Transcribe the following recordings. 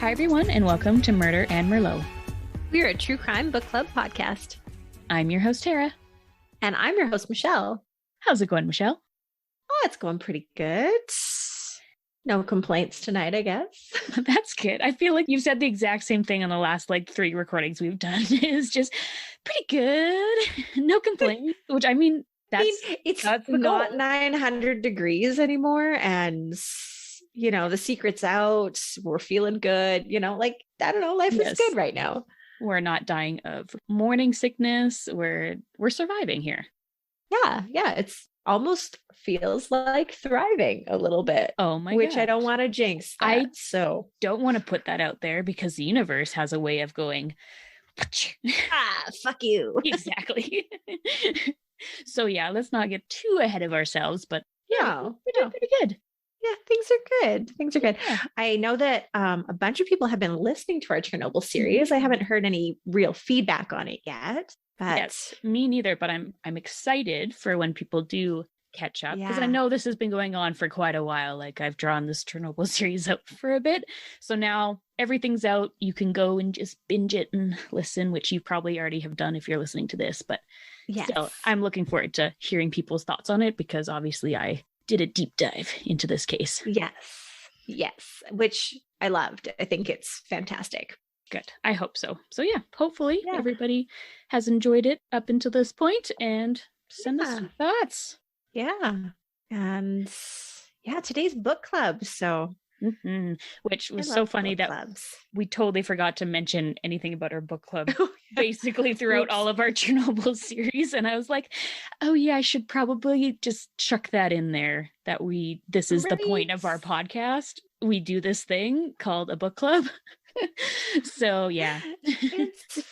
Hi, everyone, and welcome to Murder and Merlot. We're a true crime book club podcast. I'm your host, Tara. And I'm your host, Michelle. How's it going, Michelle? Oh, it's going pretty good. No complaints tonight, I guess. That's good. I feel like you've said the exact same thing on the last 3 recordings we've done. It's just pretty good. No complaints, which it's that's not goal. 900 degrees anymore. And, the secret's out. We're feeling good. I don't know. Life is good right now. We're not dying of morning sickness. We're surviving here. Yeah. It's almost feels like thriving a little bit. Oh my god. Which I don't want to jinx that, don't want to put that out there because the universe has a way of going, fuck you. Exactly. So yeah, let's not get too ahead of ourselves, but we're doing pretty good. Yeah, things are good. Yeah. I know that a bunch of people have been listening to our Chernobyl series. I haven't heard any real feedback on it yet. But yes, me neither, but I'm excited for when people do catch up because I know this has been going on for quite a while. I've drawn this Chernobyl series out for a bit. So now everything's out. You can go and just binge it and listen, which you probably already have done if you're listening to this. But still, I'm looking forward to hearing people's thoughts on it because obviously I did a deep dive into this case. Yes, which I loved. I think it's fantastic. Good. I hope so. So yeah, hopefully everybody has enjoyed it up until this point and send us some thoughts. Yeah. And today's book club. So which was so funny that we totally forgot to mention anything about our book club basically throughout all of our Chernobyl series. And I was like, oh yeah, I should probably just chuck that in there that this is the point of our podcast. We do this thing called a book club. So yeah, it's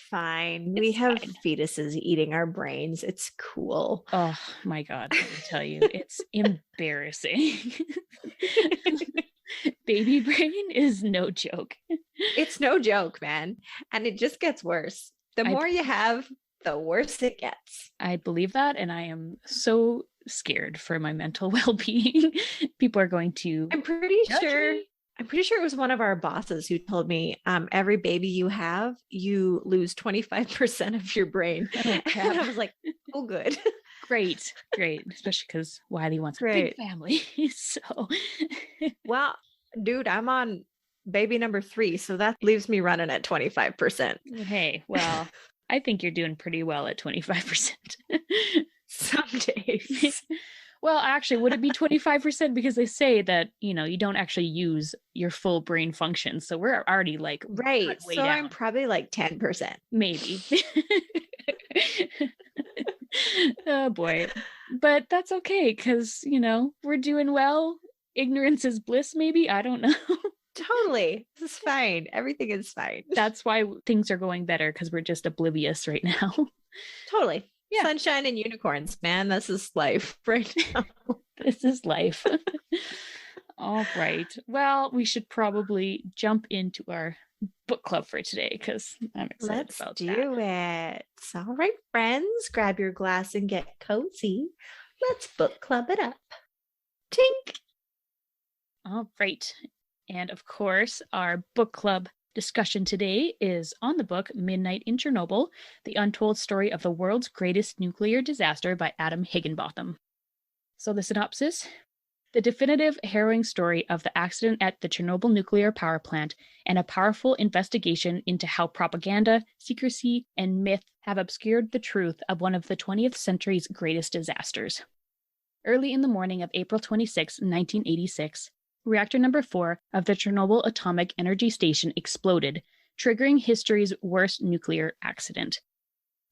fine. We have fetuses eating our brains. It's cool. Oh my god, let me tell you, it's embarrassing. Baby brain is no joke. It's no joke, man. And it just gets worse. The more you have, the worse it gets. I believe that, and I am so scared for my mental well-being. People are going to I'm pretty sure it was one of our bosses who told me, every baby you have, you lose 25% of your brain. And I was like, oh, good. Great. Especially because Wiley wants a big family. So, well, dude, I'm on baby number 3. So that leaves me running at 25%. Hey, well, I think you're doing pretty well at 25%. Some days. Well, actually, would it be 25%? Because they say that, you don't actually use your full brain function. So we're already right. So down. I'm probably 10%. Maybe. Oh boy. But that's okay because, we're doing well. Ignorance is bliss, maybe. I don't know. Totally. This is fine. Everything is fine. That's why things are going better because we're just oblivious right now. Totally. Yeah. Sunshine and unicorns, man. This is life right now. This is life. All right. Well, we should probably jump into our book club for today because I'm excited about that. Let's do it. All right, friends, grab your glass and get cozy. Let's book club it up. Tink. All right. And of course, our book club discussion today is on the book Midnight in Chernobyl, The Untold Story of the World's Greatest Nuclear Disaster by Adam Higginbotham. So the synopsis: the definitive, harrowing story of the accident at the Chernobyl nuclear power plant and a powerful investigation into how propaganda, secrecy, and myth have obscured the truth of one of the 20th century's greatest disasters. Early in the morning of April 26, 1986, reactor number 4 of the Chernobyl Atomic Energy Station exploded, triggering history's worst nuclear accident.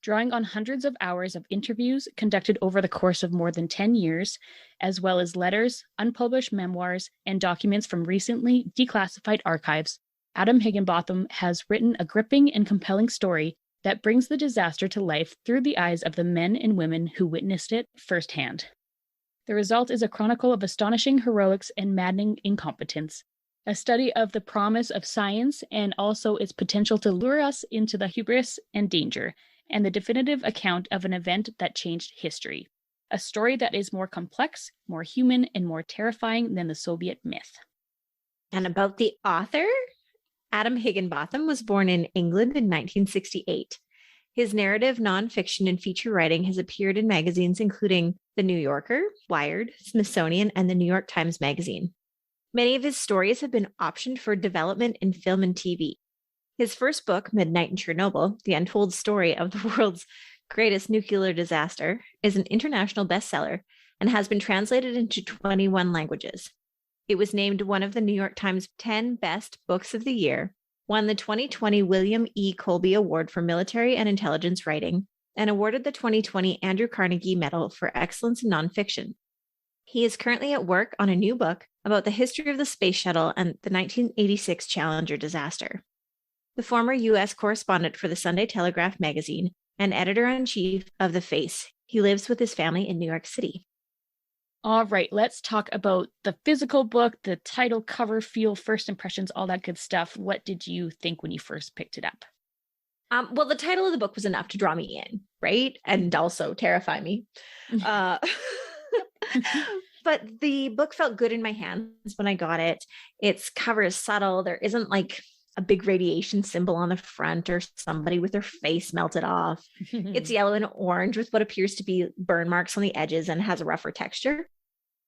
Drawing on hundreds of hours of interviews conducted over the course of more than 10 years, as well as letters, unpublished memoirs, and documents from recently declassified archives, Adam Higginbotham has written a gripping and compelling story that brings the disaster to life through the eyes of the men and women who witnessed it firsthand. The result is a chronicle of astonishing heroics and maddening incompetence, a study of the promise of science and also its potential to lure us into the hubris and danger, and the definitive account of an event that changed history. A story that is more complex, more human, and more terrifying than the Soviet myth. And about the author, Adam Higginbotham was born in England in 1968. His narrative, nonfiction, and feature writing has appeared in magazines including The New Yorker, Wired, Smithsonian, and the New York Times Magazine. Many of his stories have been optioned for development in film and TV. His first book, Midnight in Chernobyl, The Untold Story of the World's Greatest Nuclear Disaster, is an international bestseller and has been translated into 21 languages. It was named one of the New York Times 10 Best Books of the Year, won the 2020 William E. Colby Award for Military and Intelligence Writing, and awarded the 2020 Andrew Carnegie Medal for Excellence in Nonfiction. He is currently at work on a new book about the history of the space shuttle and the 1986 Challenger disaster. The former U.S. correspondent for the Sunday Telegraph magazine and editor-in-chief of The Face, he lives with his family in New York City. All right, let's talk about the physical book, the title, cover, feel, first impressions, all that good stuff. What did you think when you first picked it up? Well, the title of the book was enough to draw me in, right? And also terrify me. But the book felt good in my hands when I got it. Its cover is subtle. There isn't like a big radiation symbol on the front or somebody with their face melted off. It's yellow and orange with what appears to be burn marks on the edges and has a rougher texture.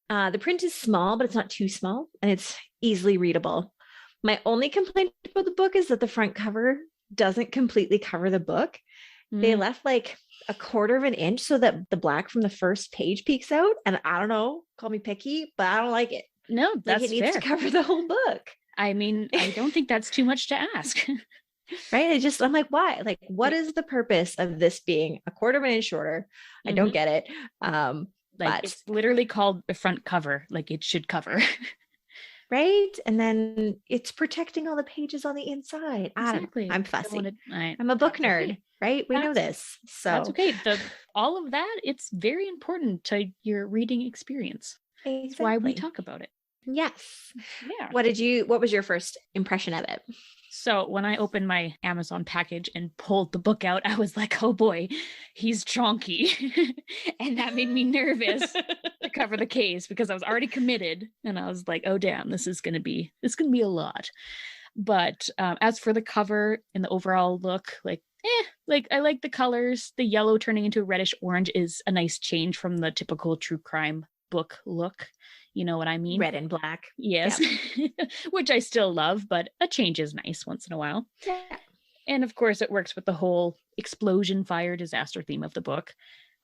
The print is small, but it's not too small, and it's easily readable. My only complaint about the book is that the front cover doesn't completely cover the book. They left like a quarter of an inch so that the black from the first page peeks out. And I don't know, call me picky, but I don't like it. No, that's like it needs fair. to cover the whole book. I mean, I don't think that's too much to ask. Right? I'm like, why? Like, what is the purpose of this being a quarter of an inch shorter? I don't get it. But it's literally called the front cover, like it should cover. Right? And then it's protecting all the pages on the inside. Exactly. I'm fussy. I'm a book nerd, okay. right? We know this. So that's okay. All of that, it's very important to your reading experience. Exactly. That's why we talk about it. Yes. Yeah. What was your first impression of it? So when I opened my Amazon package and pulled the book out, I was like, oh boy, he's chonky. And that made me nervous to cover the case because I was already committed. And I was like, oh damn, this is gonna be a lot. But as for the cover and the overall look, I like the colors. The yellow turning into a reddish orange is a nice change from the typical true crime book look. You know what I mean? Red and black. Yes. Yep. Which I still love, but a change is nice once in a while. Yeah. And of course, it works with the whole explosion, fire, disaster theme of the book.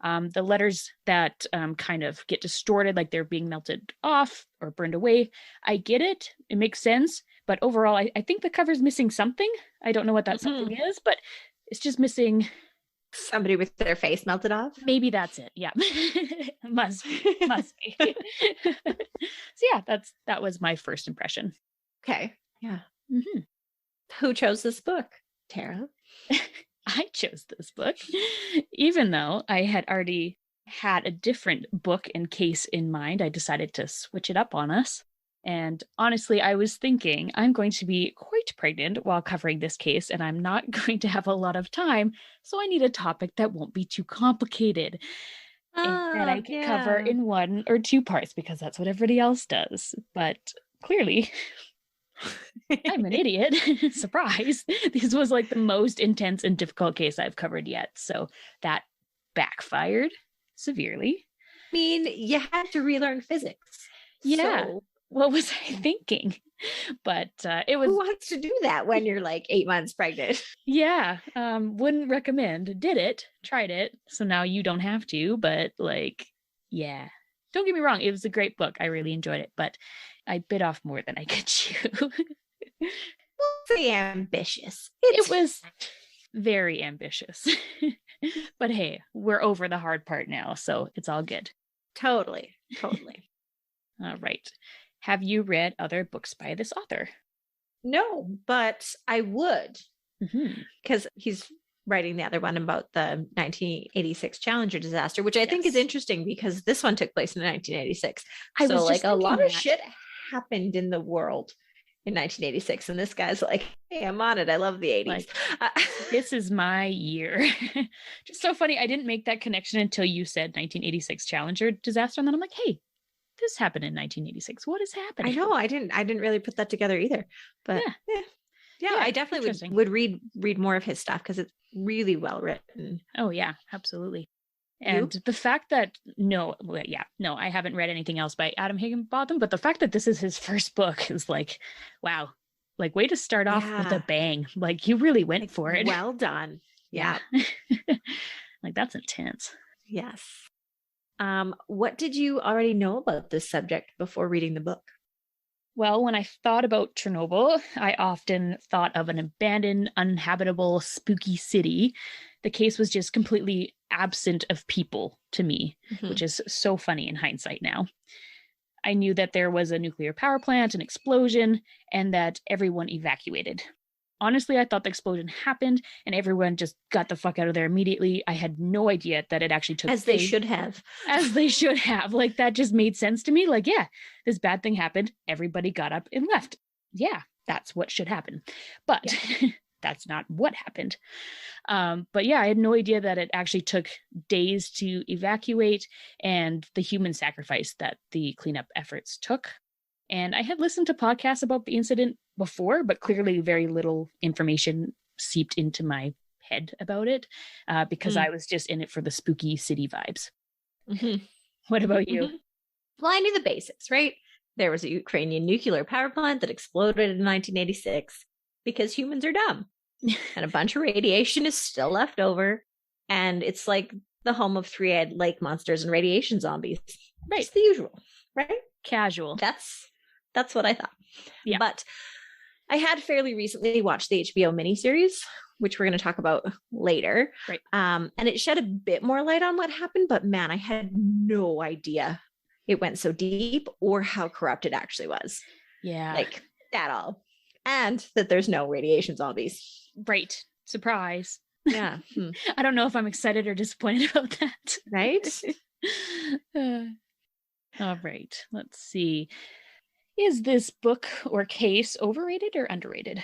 The letters that kind of get distorted, like they're being melted off or burned away. I get it. It makes sense. But overall, I think the cover's missing something. I don't know what that something is, but it's just missing... somebody with their face melted off. Maybe that's it. Yeah. must be. So yeah, that was my first impression. Okay. Yeah. Mm-hmm. Who chose this book? Tara? I chose this book, even though I had already had a different book and case in mind. I decided to switch it up on us. And honestly, I was thinking I'm going to be quite pregnant while covering this case, and I'm not going to have a lot of time. So I need a topic that won't be too complicated and that I can cover in 1 or 2 parts because that's what everybody else does. But clearly, I'm an idiot. Surprise. This was like the most intense and difficult case I've covered yet. So that backfired severely. I mean, you had to relearn physics. Yeah. So what was I thinking? But it was... Who wants to do that when you're like 8 months pregnant? Yeah. Wouldn't recommend. Did it. Tried it. So now you don't have to. But yeah. Don't get me wrong. It was a great book. I really enjoyed it. But I bit off more than I could chew. Very ambitious. It was very ambitious. But hey, we're over the hard part now. So it's all good. Totally. All right. Have you read other books by this author? No, but I would. Because he's writing the other one about the 1986 Challenger disaster, which I think is interesting because this one took place in 1986. So like a lot of shit happened in the world in 1986. And this guy's like, hey, I'm on it. I love the 80s. This is my year. Just so funny. I didn't make that connection until you said 1986 Challenger disaster. And then I'm like, hey, this happened in 1986. What is happening? I know. I didn't really put that together either. But Yeah, I definitely would read more of his stuff because it's really well written. Oh yeah, absolutely. And the fact that I haven't read anything else by Adam Higginbotham, but the fact that this is his first book is like, wow, like way to start off with a bang. Like you really went for it. Well done. Yeah. Like that's intense. Yes. What did you already know about this subject before reading the book? Well, when I thought about Chernobyl, I often thought of an abandoned, uninhabitable, spooky city. The case was just completely absent of people to me, which is so funny in hindsight now. I knew that there was a nuclear power plant, an explosion, and that everyone evacuated. Honestly, I thought the explosion happened and everyone just got the fuck out of there immediately. I had no idea that it actually took place. As they should have. As they should have. Like, that just made sense to me. Like, yeah, this bad thing happened. Everybody got up and left. Yeah, that's what should happen. But that's not what happened. But yeah, I had no idea that it actually took days to evacuate and the human sacrifice that the cleanup efforts took. And I had listened to podcasts about the incident before, but clearly very little information seeped into my head about it because I was just in it for the spooky city vibes. What about you? Well, I knew the basics, right? There was a Ukrainian nuclear power plant that exploded in 1986 because humans are dumb. And a bunch of radiation is still left over. And it's like the home of three-eyed lake monsters and radiation zombies. Right. It's the usual, right? Casual. That's what I thought. Yeah. But I had fairly recently watched the HBO miniseries, which we're going to talk about later. Right. And it shed a bit more light on what happened, but man, I had no idea it went so deep or how corrupt it actually was. Yeah. Like at all. And that there's no radiation zombies. Right. Surprise. Yeah. I don't know if I'm excited or disappointed about that. Right? All right. Let's see. Is this book or case overrated or underrated?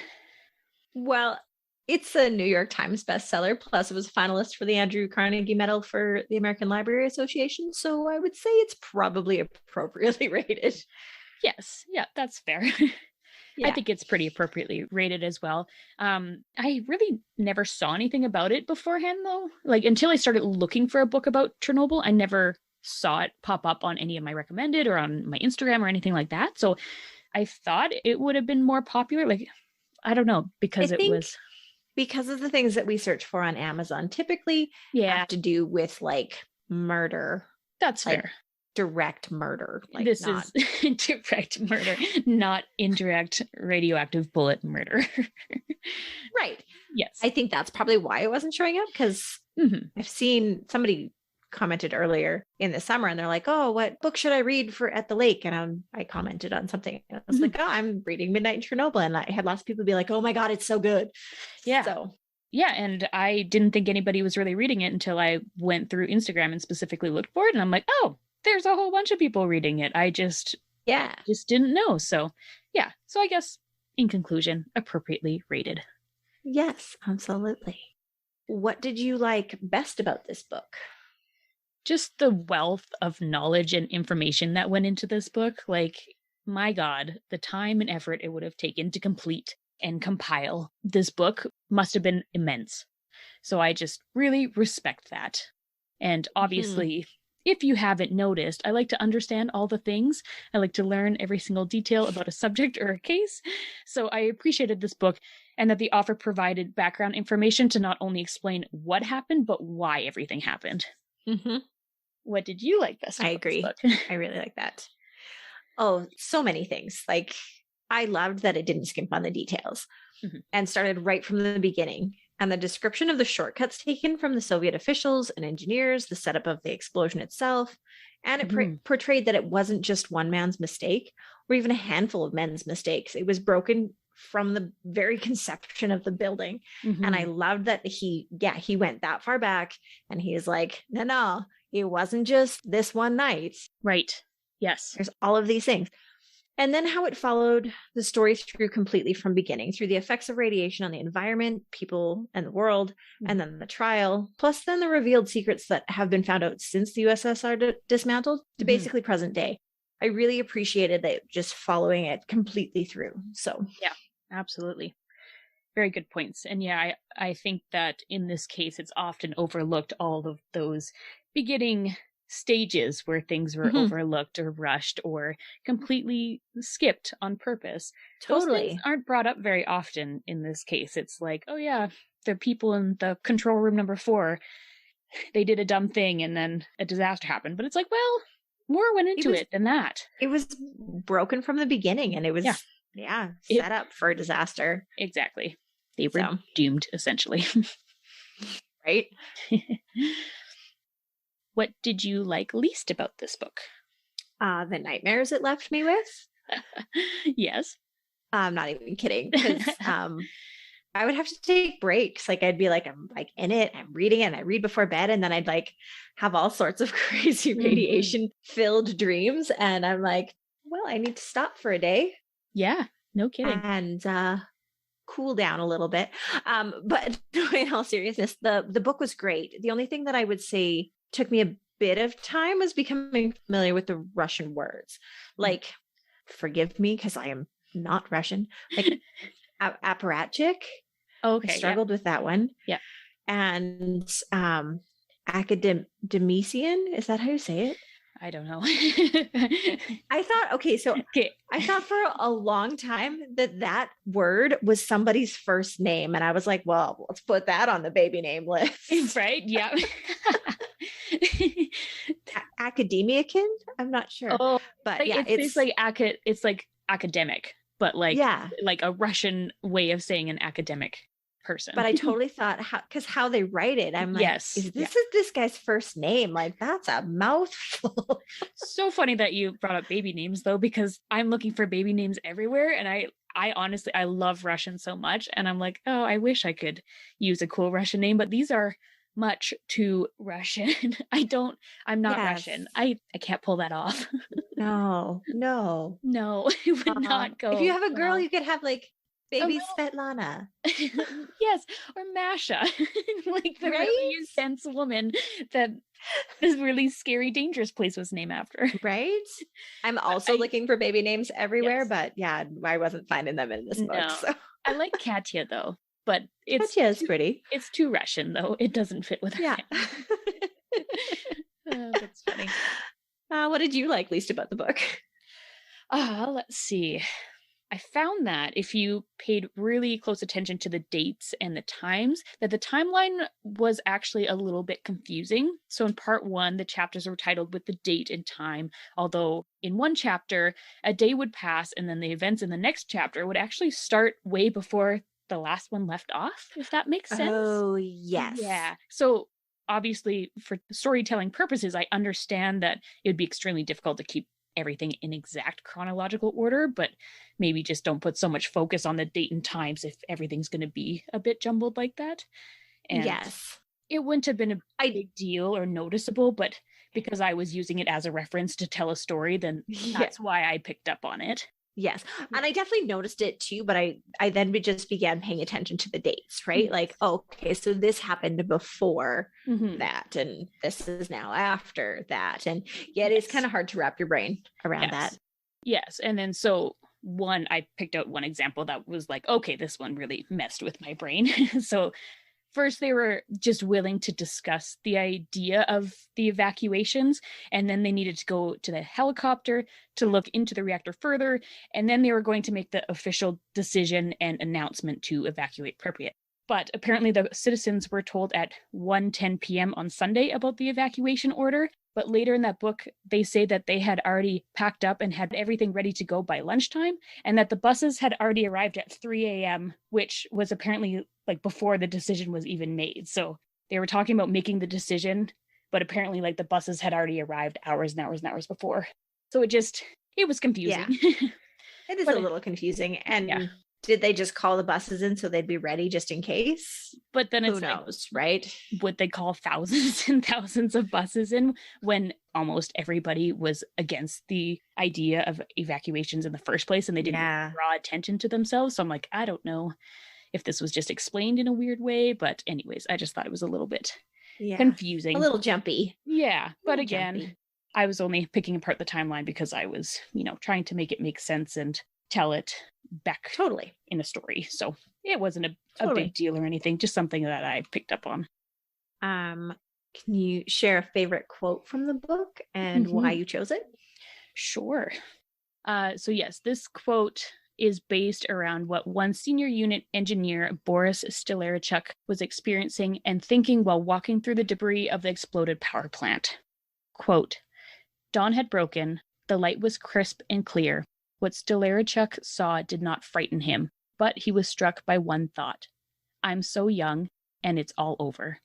Well, it's a New York Times bestseller. Plus, it was a finalist for the Andrew Carnegie Medal for the American Library Association. So I would say it's probably appropriately rated. Yes. Yeah, that's fair. Yeah. I think it's pretty appropriately rated as well. I really never saw anything about it beforehand, though. Like, until I started looking for a book about Chernobyl, I never saw it pop up on any of my recommended or on my Instagram or anything like that. So I thought it would have been more popular. Like, I don't know, because because of the things that we search for on Amazon typically have to do with like murder. That's like, fair. Direct murder. Like this is direct murder, not indirect radioactive bullet murder. Right. Yes. I think that's probably why it wasn't showing up because I've seen somebody commented earlier in the summer and they're like, oh, what book should I read for at the lake? And I commented on something. And I was like, oh, I'm reading Midnight in Chernobyl. And I had lots of people be like, oh my God, it's so good. Yeah. So yeah. And I didn't think anybody was really reading it until I went through Instagram and specifically looked for it. And I'm like, oh, there's a whole bunch of people reading it. I just didn't know. So yeah. So I guess in conclusion, appropriately rated. Yes, absolutely. What did you like best about this book? Just the wealth of knowledge and information that went into this book. Like, my God, the time and effort it would have taken to complete and compile this book must have been immense. So I just really respect that. And obviously, if you haven't noticed, I like to understand all the things. I like to learn every single detail about a subject or a case. So I appreciated this book and that the author provided background information to not only explain what happened, but why everything happened. What did you like best about this book? I really like that. Oh, so many things. Like, I loved that it didn't skimp on the details and started right from the beginning. And the description of the shortcuts taken from the Soviet officials and engineers, the setup of the explosion itself, and it portrayed that it wasn't just one man's mistake or even a handful of men's mistakes. It was broken from the very conception of the building. And I loved that he went that far back and he's like, no, it wasn't just this one night. Right. Yes. There's all of these things. And then how it followed the story through completely from beginning, through the effects of radiation on the environment, people, and the world, and then the trial, plus then the revealed secrets that have been found out since the USSR dismantled to basically present day. I really appreciated that just following it completely through. So yeah, absolutely. Very good points. And yeah, I think that in this case, it's often overlooked, all of those beginning stages where things were Mhm. overlooked or rushed or completely skipped on purpose. Those things Totally. aren't brought up very often in this case. It's like, oh yeah, the people in the control room number 4, they did a dumb thing and then a disaster happened. But it's like, well, more went It into was it than that. it was broken from the beginning, and it Yeah, was, yeah, it set up for a disaster. exactly. They were So, doomed, essentially. right? What did you like least about this book? The nightmares it left me with. Yes. I'm not even kidding, because I would have to take breaks. Like I'd be like, I'm like in it, I'm reading it, and I read before bed, and then I'd like have all sorts of crazy Mhm. radiation filled dreams. And I'm like, well, I need to stop for a day Yeah, no kidding. and cool down a little bit. But in all seriousness, the book was great. The only thing that I would say took me a bit of time was becoming familiar with the Russian words. Like, forgive me because I am not Russian. Like apparatchik. I Okay, yeah, struggled with that one. yeah. And academician, is that how you say it? I don't know. I thought, okay, so Okay. I thought for a long time that that word was somebody's first name. And I was like, well, let's put that on the baby name list. Right? Yeah. Academiakin? I'm not sure. Oh, But like yeah, it's it's, like it's like academic, but yeah. like a Russian way of saying an academic person. But I totally thought because how they write it, I'm like, Yes. Yeah. is this guy's first name? Like, that's a mouthful. So funny that you brought up baby names though, because I'm looking for baby names everywhere, and I honestly I love Russian so much, and I'm like, oh, I wish I could use a cool Russian name, but these are much too Russian. I'm not Yes. Russian. I can't pull that off. No, no. No, it would not If you go have a girl, well. you could have like A baby little Svetlana, yes, or Masha, like the really right? intense woman that this really scary, dangerous place was named after. Right? I'm But also looking for baby names everywhere, yes, but yeah, I wasn't finding them in this book. no, So I like Katya though, but Katya is pretty. it's too Russian though. It doesn't fit with her Yeah. family. That's funny. What did you like least about the book? Let's see. I found that if you paid really close attention to the dates and the times, that the timeline was actually a little bit confusing. So in part 1, the chapters were titled with the date and time, although in one chapter, a day would pass and then the events in the next chapter would actually start way before the last one left off, if that makes sense. Oh, yes. Yeah. So obviously, for storytelling purposes, I understand that it would be extremely difficult to keep everything in exact chronological order, but maybe just don't put so much focus on the date and times if everything's going to be a bit jumbled like that. And Yes. it wouldn't have been a I big deal or noticeable, but because I was using it as a reference to tell a story, then yeah. that's why I picked up on it. Yes. And I definitely noticed it too, but I then just began paying attention to the dates, right? Yes. Like, okay, so this happened before Mhm. that, and this is now after that. And yeah, it is Yes. kind of hard to wrap your brain around Yes. that. Yes. And then so I picked out one example that was like, okay, this one really messed with my brain. So first they were just willing to discuss the idea of the evacuations, and then they needed to go to the helicopter to look into the reactor further, and then they were going to make the official decision and announcement to evacuate Pripyat. But apparently the citizens were told at 1:10 p.m. on Sunday about the evacuation order, but later in that book they say that they had already packed up and had everything ready to go by lunchtime, and that the buses had already arrived at 3 a.m., which was apparently like before the decision was even made. So they were talking about making the decision, but apparently like the buses had already arrived hours and hours and hours before. So it was confusing. Yeah. It is But a little confusing. And yeah. did they just call the buses in so they'd be ready just in case? But then Who it's like, knows, right? would they call thousands and thousands of buses in when almost everybody was against the idea of evacuations in the first place and they didn't Yeah. draw attention to themselves? So I'm like, I don't know if this was just explained in a weird way, but anyways, I just thought it was a little bit Yeah. confusing. A little jumpy. Yeah, but again, Jumpy. I was only picking apart the timeline because I was, trying to make it make sense and tell it back Totally. in a story. So It wasn't a Totally. big deal or anything, just something that I picked up on. Can you share a favorite quote from the book and why Mhm. you chose it? Sure. So yes, this quote is based around what one senior unit engineer, Boris Stilarchuk, was experiencing and thinking while walking through the debris of the exploded power plant. Quote, dawn had broken, the light was crisp and clear. What Stilarchuk saw did not frighten him, but he was struck by one thought. I'm so young, and it's all over.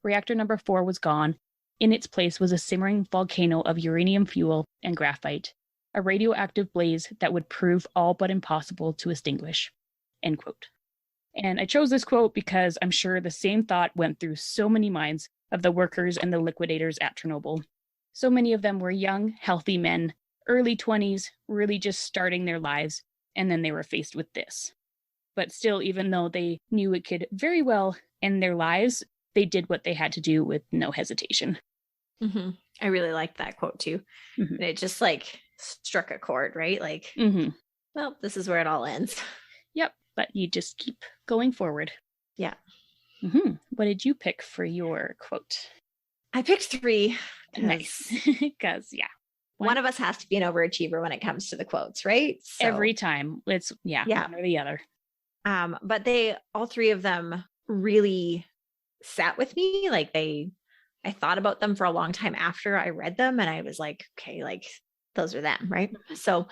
Reactor number 4 was gone. In its place was a simmering volcano of uranium fuel and graphite, a radioactive blaze that would prove all but impossible to extinguish. End quote. And I chose this quote because I'm sure the same thought went through so many minds of the workers and the liquidators at Chernobyl. So many of them were young, healthy men, early 20s, really just starting their lives, and then they were faced with this. But still, even though they knew it could very well end their lives, they did what they had to do with no hesitation. Mm-hmm. I really liked that quote too. Mm-hmm. And it just like struck a chord, right? Like, well, this is where it all ends. Yep, but you just keep going forward. Yeah. What did you pick for your quote? I picked 3. Nice. Because, yeah. One of us has to be an overachiever when it comes to the quotes, right? So, every time. It's, one or the other. But all 3 of them really sat with me. Like I thought about them for a long time after I read them. And I was like, okay, like those are them, right? So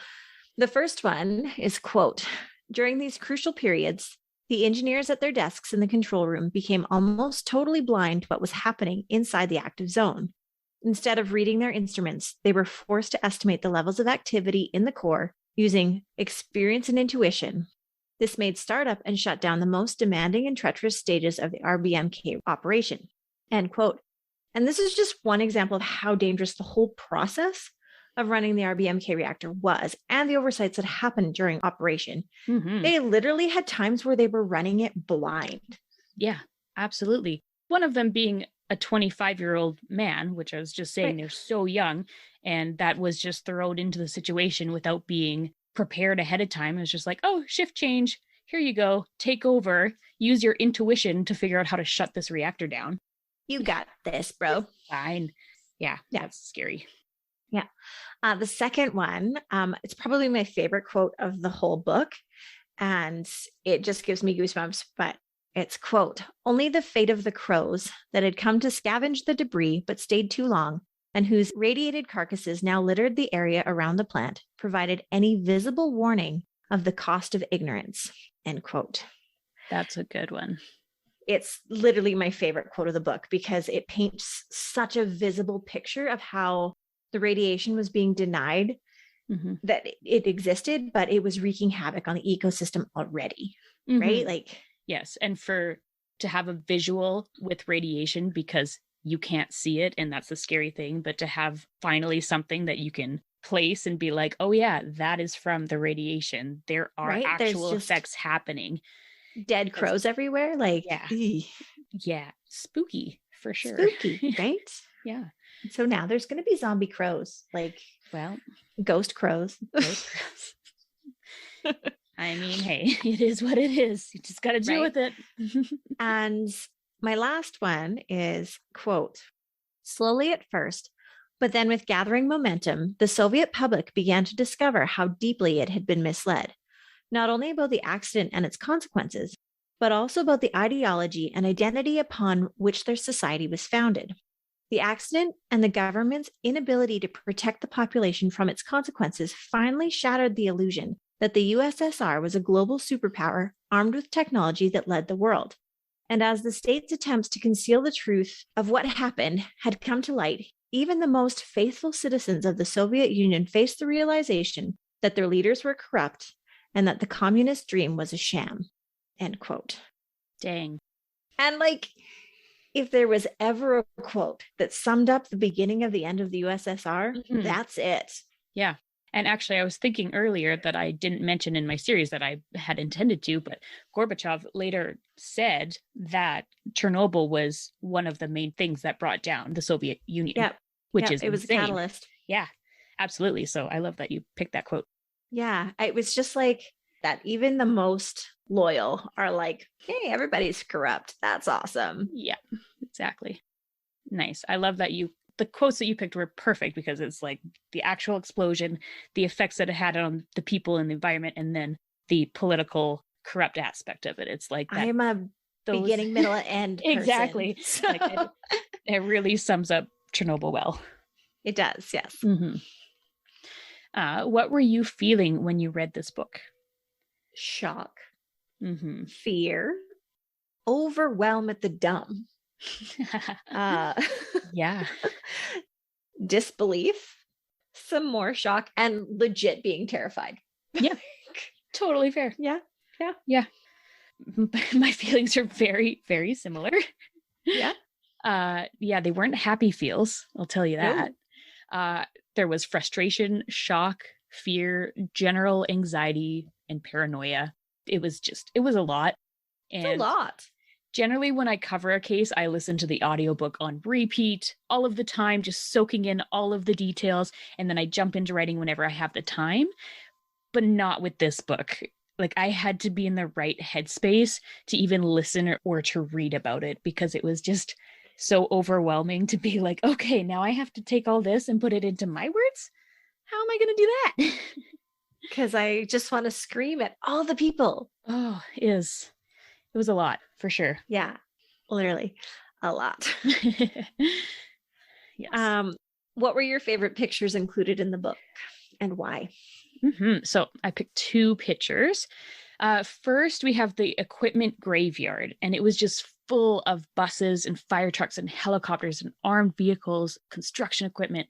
the first one is, quote, during these crucial periods, the engineers at their desks in the control room became almost totally blind to what was happening inside the active zone. Instead of reading their instruments, they were forced to estimate the levels of activity in the core using experience and intuition. This made startup and shut down the most demanding and treacherous stages of the RBMK operation, end quote. And this is just one example of how dangerous the whole process of running the RBMK reactor was and the oversights that happened during operation. They literally had times where they were running it blind. Yeah, absolutely. One of them being a 25-year-old man, which I was just saying, they're so young, and that was just thrown into the situation without being prepared ahead of time. It was just like, oh, shift change. Here you go. Take over. Use your intuition to figure out how to shut this reactor down. You got this, bro. Fine. Yeah, that's scary. Yeah. The second one, it's probably my favorite quote of the whole book, and it just gives me goosebumps, but it's, quote, only the fate of the crows that had come to scavenge the debris but stayed too long and whose radiated carcasses now littered the area around the plant provided any visible warning of the cost of ignorance, end quote. That's a good one. It's literally my favorite quote of the book because it paints such a visible picture of how the radiation was being denied, that it existed, but it was wreaking havoc on the ecosystem already, right? Like, yes. And to have a visual with radiation because you can't see it, and that's the scary thing, but to have finally something that you can place and be like, oh yeah, that is from the radiation. There are actual effects happening. Dead crows everywhere. Like, yeah, spooky for sure. Spooky, right? Yeah. So now there's going to be zombie crows, like, well, ghost crows. I mean, hey, it is what it is. You just got to deal with it. And my last one is, quote, slowly at first, but then with gathering momentum, the Soviet public began to discover how deeply it had been misled, not only about the accident and its consequences, but also about the ideology and identity upon which their society was founded. The accident and the government's inability to protect the population from its consequences finally shattered the illusion that the USSR was a global superpower armed with technology that led the world. And as the state's attempts to conceal the truth of what happened had come to light, even the most faithful citizens of the Soviet Union faced the realization that their leaders were corrupt and that the communist dream was a sham, end quote. Dang. And like, if there was ever a quote that summed up the beginning of the end of the USSR, that's it. Yeah. And actually, I was thinking earlier that I didn't mention in my series that I had intended to, but Gorbachev later said that Chernobyl was one of the main things that brought down the Soviet Union, which is it was insane. A catalyst. Yeah, absolutely. So I love that you picked that quote. Yeah, it was just like, that even the most loyal are like, hey, everybody's corrupt. That's awesome. Yeah, exactly. Nice. I love that the quotes that you picked were perfect because it's like the actual explosion, the effects that it had on the people and the environment, and then the political corrupt aspect of it. It's like that. I'm a beginning, middle, and end person. Exactly. So. Like it really sums up Chernobyl well. It does, yes. Mm-hmm. What were you feeling when you read this book? Shock, mm-hmm. fear, overwhelm at the dumb. Yeah. Disbelief, some more shock, and legit being terrified. Yeah. Totally fair. Yeah. My feelings are very, very similar. Yeah. They weren't happy feels, I'll tell you that. No. There was frustration, shock, fear, general anxiety, and paranoia. It was a lot. And it's a lot. Generally, when I cover a case, I listen to the audiobook on repeat all of the time, just soaking in all of the details. And then I jump into writing whenever I have the time, but not with this book. Like I had to be in the right headspace to even listen or to read about it because it was just so overwhelming to be like, okay, now I have to take all this and put it into my words. How am I going to do that? Because I just want to scream at all the people. Oh, it was a lot for sure. Yeah, literally a lot. Yes. What were your favorite pictures included in the book and why? Mm-hmm. So I picked 2 pictures. First, we have the equipment graveyard, and it was just full of buses and fire trucks and helicopters and armed vehicles, construction equipment.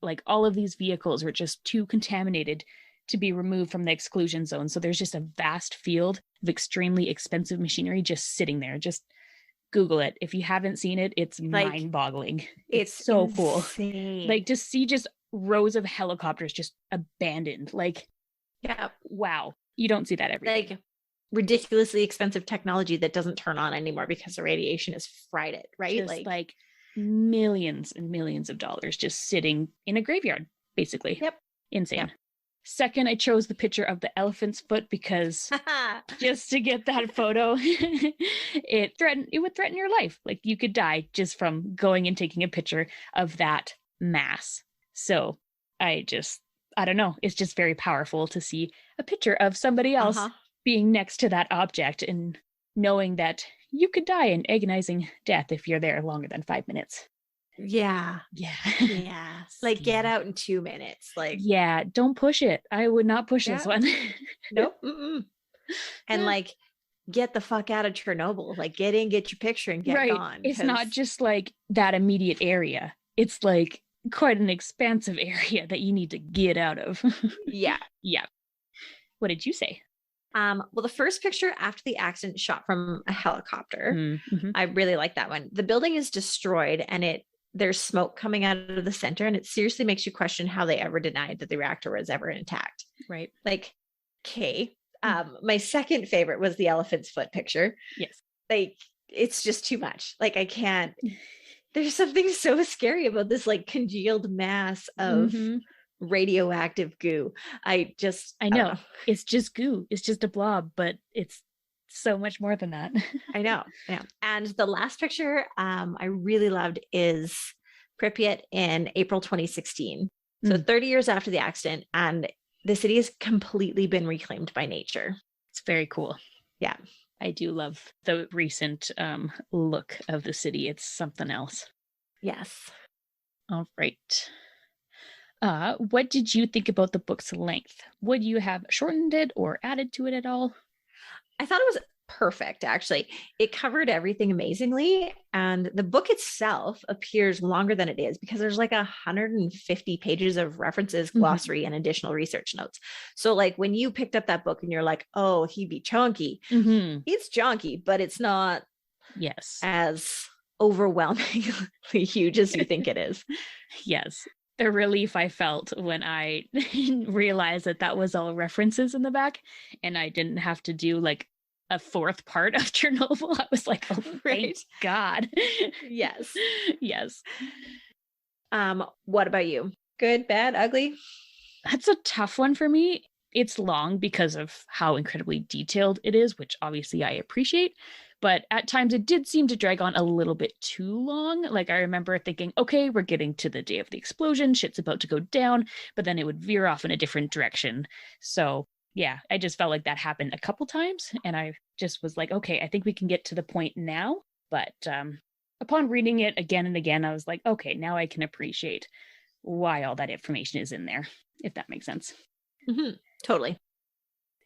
Like all of these vehicles were just too contaminated to be removed from the exclusion zone. So there's just a vast field of extremely expensive machinery just sitting there. Just Google it. If you haven't seen it, it's like, mind-boggling. It's so insane. Cool. Like to see just rows of helicopters just abandoned. Like, yeah, wow. You don't see that every day. Like ridiculously expensive technology that doesn't turn on anymore because the radiation has fried it, right? Just like millions and millions of dollars just sitting in a graveyard, basically. Yep. Insane. Yep. Second, I chose the picture of the elephant's foot because just to get that photo, it would threaten your life. Like you could die just from going and taking a picture of that mass. So I don't know. It's just very powerful to see a picture of somebody else being next to that object and knowing that you could die an agonizing death if you're there longer than 5 minutes. Yeah. Like get out in 2 minutes. Like, yeah, don't push it. I would not push this one. Nope. And like, get the fuck out of Chernobyl. Like, get in, get your picture, and get gone. It's not just like that immediate area. It's like quite an expansive area that you need to get out of. Yeah. What did you say? Well, the first picture after the accident shot from a helicopter. Mm-hmm. I really like that one. The building is destroyed and there's smoke coming out of the center, and it seriously makes you question how they ever denied that the reactor was ever intact. Right. Like, okay. My second favorite was the elephant's foot picture. Yes. Like, it's just too much. Like, I can't. There's something so scary about this like congealed mass of radioactive goo. I know. It's just goo. It's just a blob, but it's so much more than that. I know. Yeah. And the last picture I really loved is Pripyat in April 2016. So 30 years after the accident, and the city has completely been reclaimed by nature. It's very cool. Yeah. I do love the recent look of the city. It's something else. Yes. All right. What did you think about the book's length? Would you have shortened it or added to it at all? I thought it was perfect, actually. It covered everything amazingly. And the book itself appears longer than it is because there's like 150 pages of references, glossary, and additional research notes. So like when you picked up that book and you're like, oh, he'd be chunky. It's chunky, but it's not as overwhelmingly huge as you think it is. Yes. The relief I felt when I realized that was all references in the back and I didn't have to do like a 4th part of Chernobyl. I was like, oh, thank God. Yes. Yes. What about you? Good, bad, ugly? That's a tough one for me. It's long because of how incredibly detailed it is, which obviously I appreciate. But at times it did seem to drag on a little bit too long. Like I remember thinking, okay, we're getting to the day of the explosion, shit's about to go down, but then it would veer off in a different direction. So yeah, I just felt like that happened a couple times. And I just was like, okay, I think we can get to the point now. But upon reading it again and again, I was like, okay, now I can appreciate why all that information is in there, if that makes sense. Mm-hmm. Totally.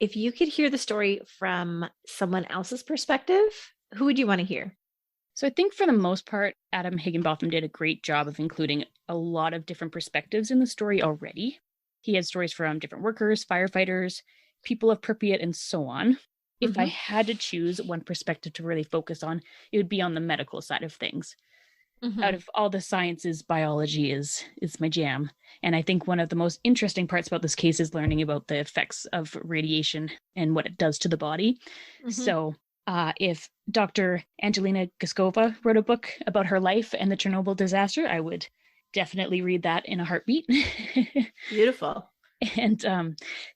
If you could hear the story from someone else's perspective, who would you want to hear? So I think for the most part, Adam Higginbotham did a great job of including a lot of different perspectives in the story already. He had stories from different workers, firefighters, people of Pripyat, and so on. If I had to choose one perspective to really focus on, it would be on the medical side of things. Out of all the sciences, biology is my jam. And I think one of the most interesting parts about this case is learning about the effects of radiation and what it does to the body. So if Dr. Angelina Gaskova wrote a book about her life and the Chernobyl disaster, I would definitely read that in a heartbeat. Beautiful. And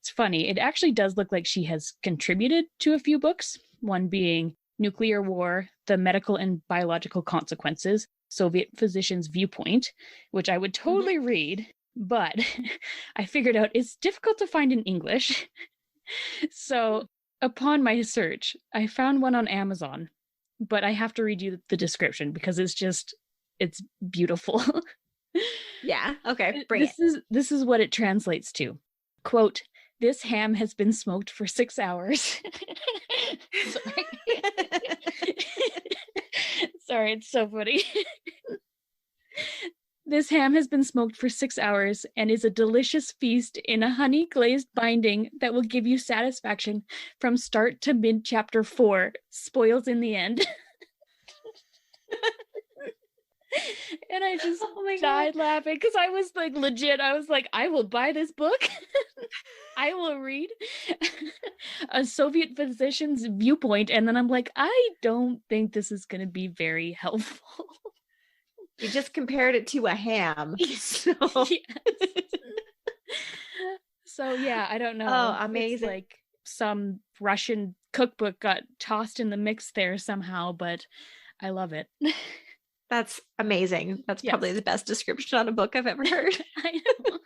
it's funny, it actually does look like she has contributed to a few books, one being Nuclear War, The Medical and Biological Consequences, Soviet Physician's Viewpoint, which I would totally read, but I figured out it's difficult to find in English. So upon my search, I found one on Amazon, but I have to read you the description because it's beautiful. Yeah. Okay. This is what it translates to. Quote, "This ham has been smoked for 6 hours." Sorry. Sorry, it's so funny. "This ham has been smoked for 6 hours and is a delicious feast in a honey glazed binding that will give you satisfaction from start to mid chapter 4. Spoils in the end." And I just died laughing because I was like, legit, I was like, I will buy this book. I will read a Soviet physician's viewpoint. And then I'm like, I don't think this is going to be very helpful. You just compared it to a ham. So, so yeah, I don't know. Oh, amazing. It's like some Russian cookbook got tossed in the mix there somehow, but I love it. That's amazing. That's probably the best description on a book I've ever heard. I know.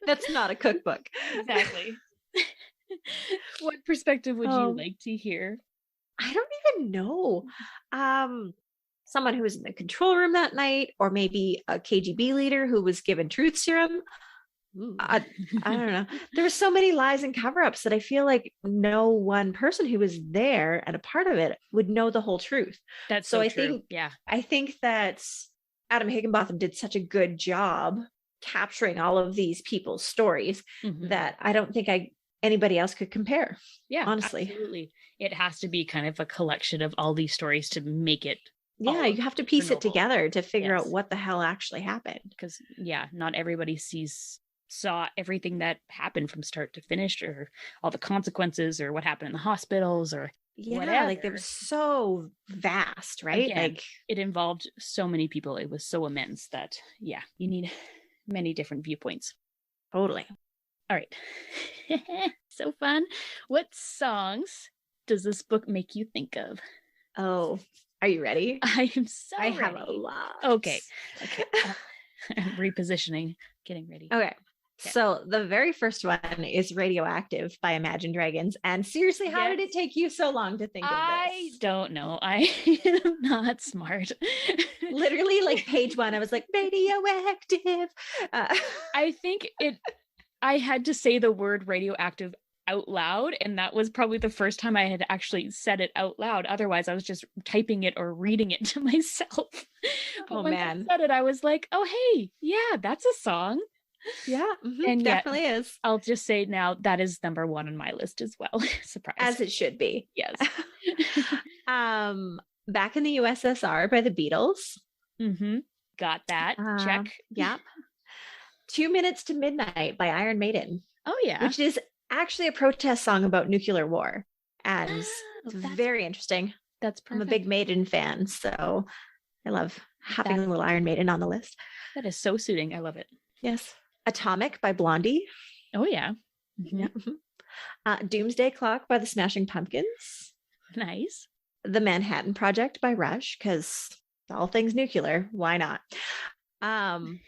That's not a cookbook. Exactly. What perspective would you like to hear? I don't even know. Someone who was in the control room that night, or maybe a KGB leader who was given truth serum. I don't know. There were so many lies and cover-ups that I feel like no one person who was there and a part of it would know the whole truth. That's so true. I think that Adam Higginbotham did such a good job capturing all of these people's stories that I don't think anybody else could compare. Yeah, honestly. Absolutely. It has to be kind of a collection of all these stories to make it. Yeah, you have to piece it together to figure out what the hell actually happened. Because not everybody saw everything that happened from start to finish, or all the consequences, or what happened in the hospitals, or whatever. Like, they were so vast, right? Again, like, it involved so many people. It was so immense that you need many different viewpoints. Totally. All right. So fun. What songs does this book make you think of? Oh, are you ready? I am so I ready. have a lot. Okay. I'm repositioning, getting ready. Okay. So the very first one is Radioactive by Imagine Dragons. And seriously, how did it take you so long to think of this? I don't know. I am not smart. Literally, like page 1, I was like, radioactive. I think I had to say the word radioactive out loud, and that was probably the first time I had actually said it out loud. Otherwise, I was just typing it or reading it to myself. But when I said it, I was like, oh, hey, yeah, that's a song. Yeah, and definitely is. I'll just say now that is number 1 on my list as well. Surprise. As it should be. Yes. Back in the USSR by the Beatles. Got that. Check. Yeah. 2 Minutes to Midnight by Iron Maiden. Oh, yeah. Which is actually a protest song about nuclear war. And it's very interesting. That's perfect. I'm a big Maiden fan, so I love having a little Iron Maiden on the list. That is so suiting. I love it. Yes. Atomic by Blondie. Oh, yeah. Mhm. Yeah. Doomsday Clock by the Smashing Pumpkins. Nice. The Manhattan Project by Rush, because all things nuclear. Why not? Um,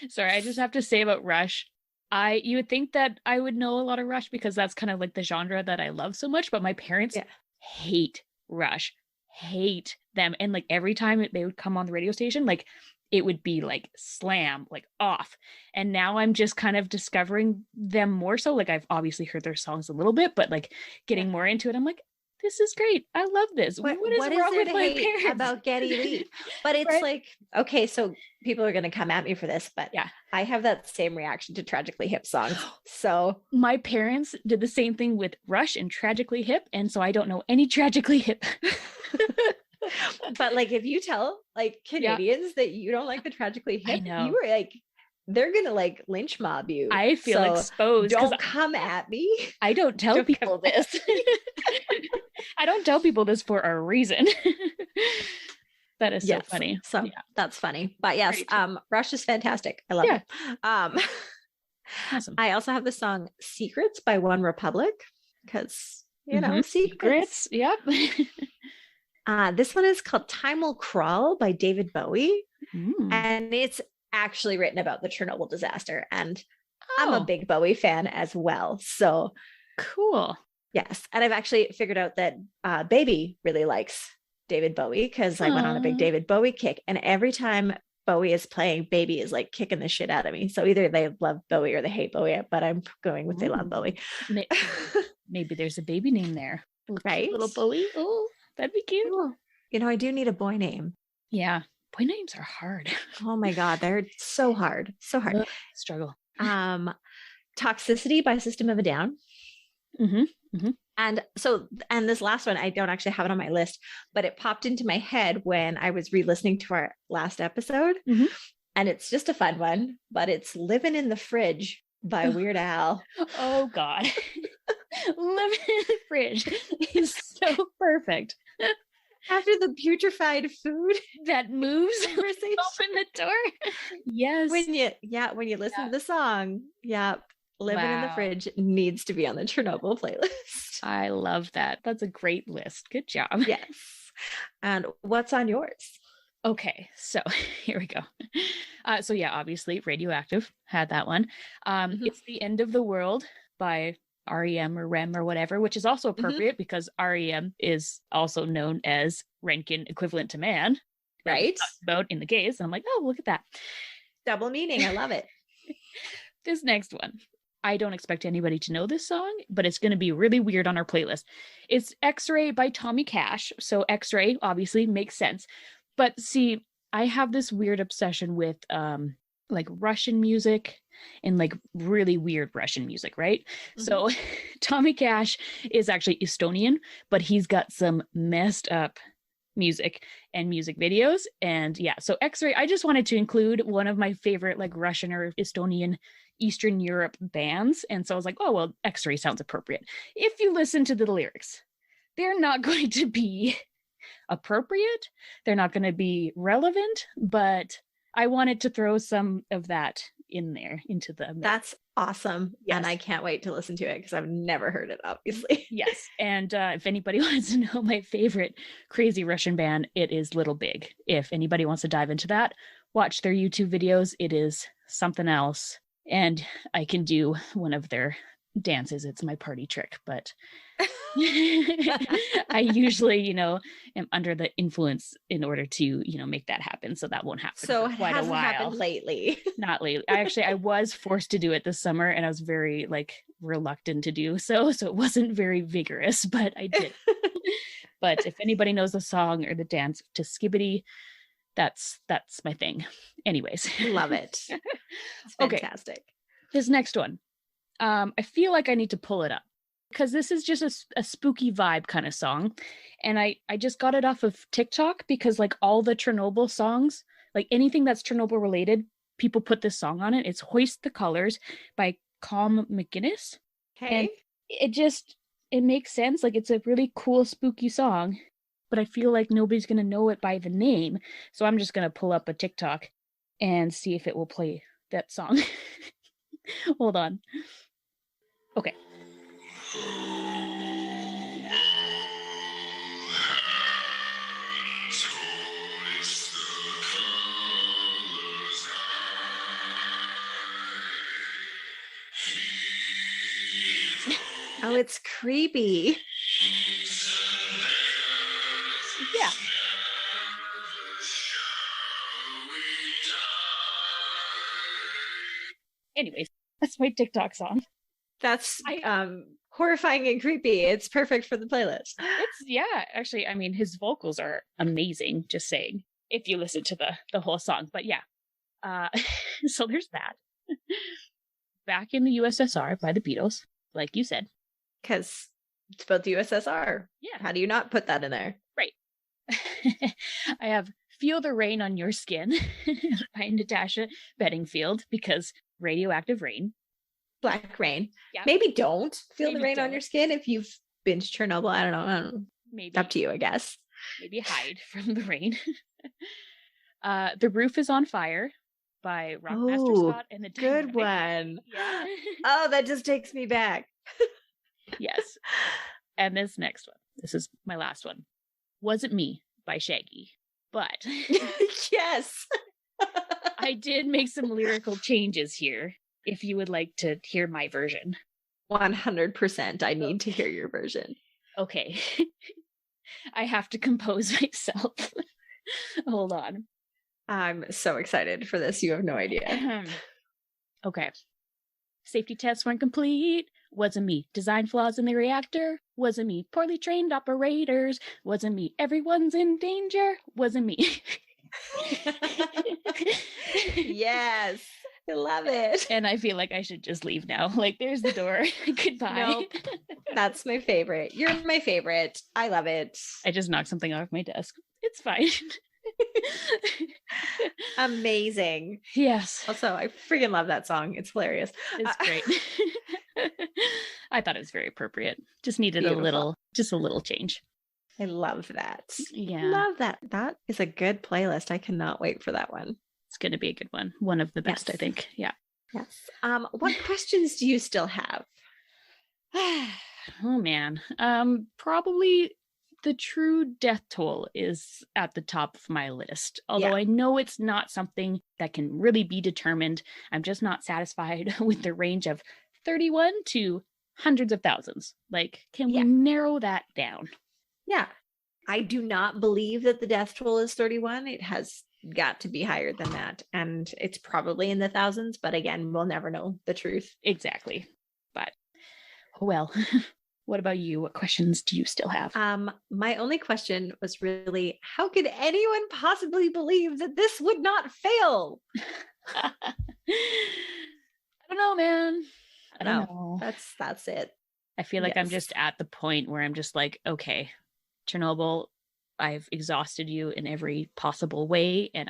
Sorry, I just have to say about Rush. You would think that I would know a lot of Rush because that's kind of like the genre that I love so much, but my parents yeah. hate Rush. Hate them. And like every time they would come on the radio station, like it would be like slam, like off. And now I'm just kind of discovering them more so. Like I've obviously heard their songs a little bit, but like Yeah. getting more into it, I'm like, this is great. I love this. What is What is wrong there with to my hate parents? about Geddy Lee? But it's Right? like, okay, so people are going to come at me for this, but Yeah. I have that same reaction to Tragically Hip songs. So, My parents did the same thing with Rush and Tragically Hip, and so I don't know any Tragically Hip. but like if you tell like Yeah, Canadians that you don't like the Tragically I Hip, know. you are like, they're going to like lynch mob you. I feel So exposed because don't come at me. I don't tell Don't come people at this. I don't tell people this for a reason. That is so Yes. funny. So Yeah. that's funny. But yes, Great. Rush is fantastic. I love Yeah. it. Awesome. I also have the song Secrets by One Republic because, you know, secrets. Yep. This one is called Time Will Crawl by David Bowie. Mm. And it's actually written about the Chernobyl disaster. And I'm a Oh, big Bowie fan as well. So, cool. yes. And I've actually figured out that Baby really likes David Bowie because I went on a big Aw. David Bowie kick. And every time Bowie is playing, Baby is like kicking the shit out of me. So either they love Bowie or they hate Bowie, but I'm going with they love Bowie. Maybe there's a baby name there. Right? Little Bowie. Oh, that'd be cute. Oh, you know, I do need a boy name. Yeah. Boy names are hard. Oh my God, they're so hard. So hard. Struggle. Toxicity by System of a Down. Mm-hmm. Mm-hmm. And so, and this last one, I don't actually have it on my list, but it popped into my head when I was re-listening to our last episode. Mm-hmm. And it's just a fun one, but it's Living in the Fridge by Weird Al. Oh God. Living in the fridge is so perfect. After the putrefied food That moves conversation. open the door. Yes. When you listen to the song, Living in the Wow. Fridge needs to be on the Chernobyl playlist. I love that. That's a great list. Good job. Yes. And what's on yours? Okay, so here we go. So yeah, obviously Radioactive had that one. It's The End of the World by REM or REM or whatever, which is also appropriate because REM is also known as Rankin equivalent to man. Right. About in the gays. And I'm like, oh, look at that. Double meaning. I love it. This next one. I don't expect anybody to know this song, but it's going to be really weird on our playlist. It's X-Ray by Tommy Cash. So X-Ray obviously makes sense. But see, I have this weird obsession with like Russian music and like really weird Russian music, right? Mm-hmm. So Tommy Cash is actually Estonian, but he's got some messed up music and music videos. And yeah, so X-Ray, I just wanted to include one of my favorite like Russian or Estonian Eastern Europe bands. And so I was like, oh, well, X-Ray sounds appropriate. If you listen to the lyrics, they're not going to be appropriate. They're not going to be relevant, but I wanted to throw some of that in there into the mix. That's awesome. Yes. And I can't wait to listen to it because I've never heard it, obviously. Yes. And if anybody wants to know my favorite crazy Russian band, it is Little Big. If anybody wants to dive into that, watch their YouTube videos. It is something else. And I can do one of their dances. It's my party trick, but I usually, am under the influence in order to, make that happen. So that won't happen. So for quite a while. Happened lately. Not lately. I was forced to do it this summer and I was very reluctant to do so. So it wasn't very vigorous, but I did. But if anybody knows the song or the dance to Skibbity, that's my thing. Anyways. Love it. It's fantastic. Okay. This next one. I feel like I need to pull it up because this is just a spooky vibe kind of song. And I just got it off of TikTok because all the Chernobyl songs, anything that's Chernobyl related, people put this song on it. It's Hoist the Colors by Calm McGinnis. Okay. And it makes sense. It's a really cool, spooky song, but I feel like nobody's going to know it by the name. So I'm just going to pull up a TikTok and see if it will play that song. Hold on. Okay. Oh, it's creepy. Yeah. Anyways, that's my TikTok song. That's horrifying and creepy. It's perfect for the playlist. Actually, I mean, his vocals are amazing, just saying, if you listen to the whole song. But yeah. So there's that. Back in the USSR by the Beatles, like you said. Because it's about the USSR. Yeah. How do you not put that in there? Right. I have Feel the Rain on Your Skin by Natasha Bedingfield, because radioactive rain. Black rain. Yeah. Maybe don't feel Maybe the rain don't. on your skin if you've been to Chernobyl. I don't know. Maybe. Up to you, I guess. Maybe hide from the rain. The Roof is on Fire by Rockmaster Scott and the Good Dynamic. one. Yeah. Oh, that just takes me back. Yes. And this next one. This is my last one. Wasn't Me by Shaggy. But yes. I did make some lyrical changes here, if you would like to hear my version. 100%. I need to hear your version. Okay. I have to compose myself. Hold on. I'm so excited for this. You have no idea. Okay. Safety tests weren't complete. Wasn't me. Design flaws in the reactor. Wasn't me. Poorly trained operators. Wasn't me. Everyone's in danger. Wasn't me. Yes. I love it. And I feel like I should just leave now. Like, there's the door. Goodbye. Nope. That's my favorite. You're my favorite. I love it. I just knocked something off my desk. It's fine. Amazing. Yes. Also, I freaking love that song. It's hilarious. It's great. I thought it was very appropriate. Just needed Beautiful. a little change. I love that. Yeah. Love that. That is a good playlist. I cannot wait for that one. It's going to be a good one. One of the best, Yes. I think. Yeah. Yes. What questions do you still have? Oh, man. Probably the true death toll is at the top of my list. Although I know it's not something that can really be determined. I'm just not satisfied with the range of 31 to hundreds of thousands. Like, can we narrow that down? Yeah. I do not believe that the death toll is 31. It has got to be higher than that. And it's probably in the thousands. But again, we'll never know the truth. Exactly. But, well, what about you? What questions do you still have? My only question was really, how could anyone possibly believe that this would not fail? I don't know, man. I don't know. That's it. I feel like I'm just at the point where I'm just like, okay, Chernobyl, I've exhausted you in every possible way, and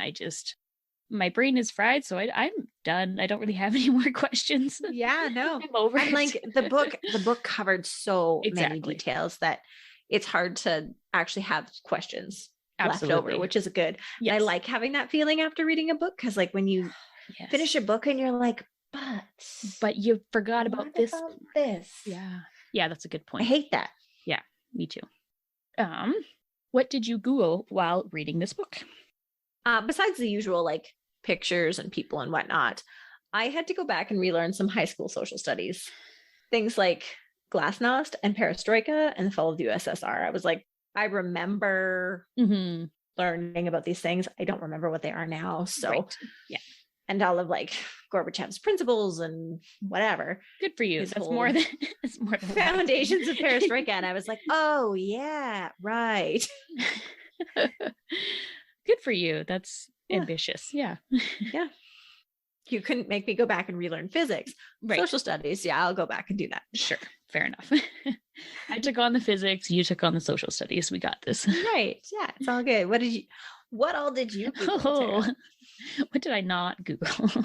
my brain is fried, so I'm done. I don't really have any more questions. Yeah, no. I'm over and like the book covered so many Exactly. details that it's hard to actually have questions Absolutely. left over, which is good. Yes. I like having that feeling after reading a book, because like when you finish a book and you're like, but you forgot about this. Yeah, that's a good point. I hate that. Yeah, me too. What did you Google while reading this book? Besides the usual like pictures and people and whatnot, I had to go back and relearn some high school social studies. Things like Glasnost and Perestroika and the fall of the USSR. I was like, I remember learning about these things. I don't remember what they are now. So yeah. And all of like Gorbachev's principles and whatever. Good for you. That's more than foundations of Perestroika. And I was like, oh yeah, right. Good for you. That's ambitious. Yeah. Yeah. You couldn't make me go back and relearn physics. Right. Social studies. Yeah, I'll go back and do that. Sure. Fair enough. I took on the physics. You took on the social studies. We got this. Right. Yeah. It's all good. What all did you Google, Tara? What did I not Google?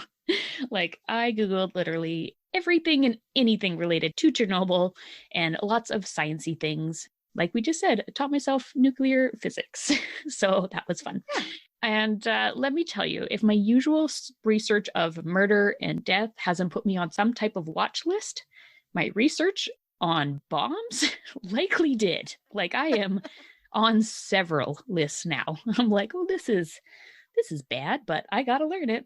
Like, I Googled literally everything and anything related to Chernobyl and lots of sciencey things. Like we just said, I taught myself nuclear physics. So that was fun. Yeah. And let me tell you, if my usual research of murder and death hasn't put me on some type of watch list, My research on bombs likely did. Like I am on several lists now. I'm like, oh, this is bad, but I gotta learn it.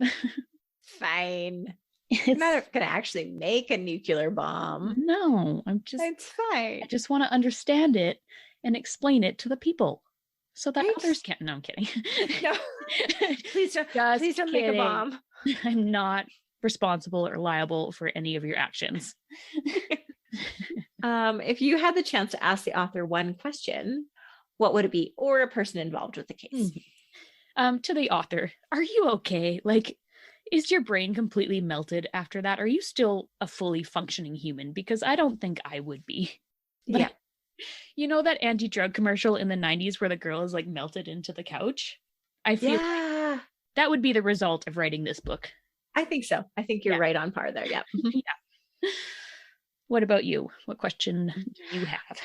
Fine. You're It's not gonna actually make a nuclear bomb. no, It's I fine. just want to understand it and explain it to the people so that Right? others can. No, I'm kidding. No. Just Please don't make a kidding. bomb. I'm not responsible or liable for any of your actions. If you had the chance to ask the author one question, what would it be? Or a person involved with the case? To the author, are you okay? Like, is your brain completely melted after that? Are you still a fully functioning human? Because I don't think I would be. But Yeah. you know that anti-drug commercial in the 90s where the girl is like melted into the couch? I feel like that would be the result of writing this book. I think so. I think you're right on par there. Yeah. Yeah. What about you? What question do you have?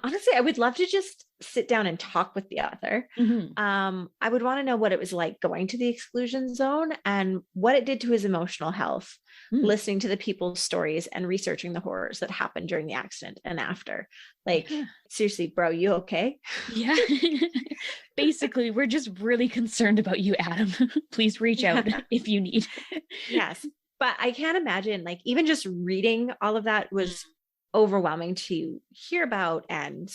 Honestly, I would love to just sit down and talk with the author. I would want to know what it was like going to the exclusion zone and what it did to his emotional health, listening to the people's stories and researching the horrors that happened during the accident and after. Like, seriously, bro, you okay? Yeah. Basically, we're just really concerned about you, Adam. Please reach out if you need. Yes. But I can't imagine, like, even just reading all of that was overwhelming to hear about and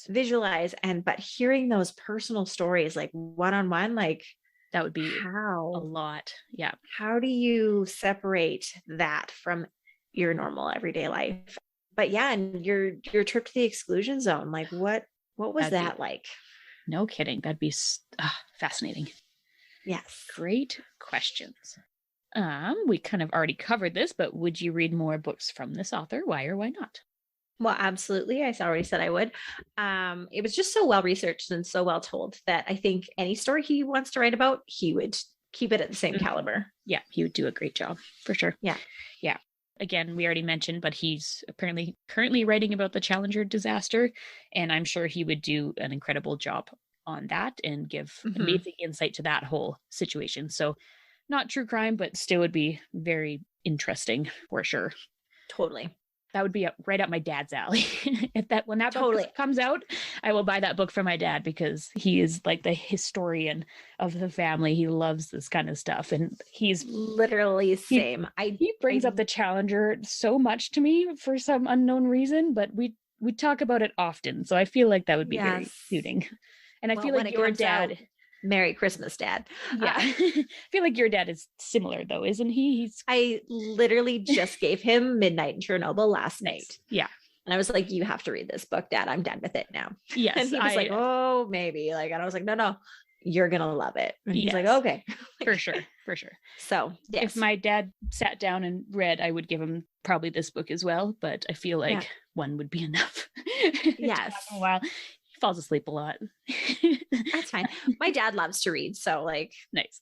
visualize, but hearing those personal stories like one-on-one, like that would be a lot. Yeah. How do you separate that from your normal everyday life? But yeah, and your trip to the exclusion zone, like what was that like? No kidding. That'd be fascinating. Yes. Great questions. We kind of already covered this, but would you read more books from this author? Why or why not? Well, absolutely. I already said I would. It was just so well researched and so well told that I think any story he wants to write about, he would keep it at the same caliber. Yeah, he would do a great job for sure. Yeah. Yeah. Again, we already mentioned, but he's apparently currently writing about the Challenger disaster, and I'm sure he would do an incredible job on that and give amazing insight to that whole situation. So not true crime, but still would be very interesting for sure. Totally. That would be right up my dad's alley. When that book comes out, I will buy that book for my dad because he is like the historian of the family. He loves this kind of stuff, and he's literally same. He brings up the Challenger so much to me for some unknown reason, but we talk about it often, so I feel like that would be very suiting. And I feel like your dad. Merry Christmas, Dad. Yeah. I feel like your dad is similar though, isn't he? I literally just gave him Midnight in Chernobyl last night. Yeah. And I was like, you have to read this book, Dad. I'm done with it now. Yes. And he was like, oh, maybe. Like, and I was like, no, you're going to love it. And he's like, okay. For sure. So if my dad sat down and read, I would give him probably this book as well. But I feel like one would be enough. Yes. A while. Falls asleep a lot. That's fine. My dad loves to read, so like nice.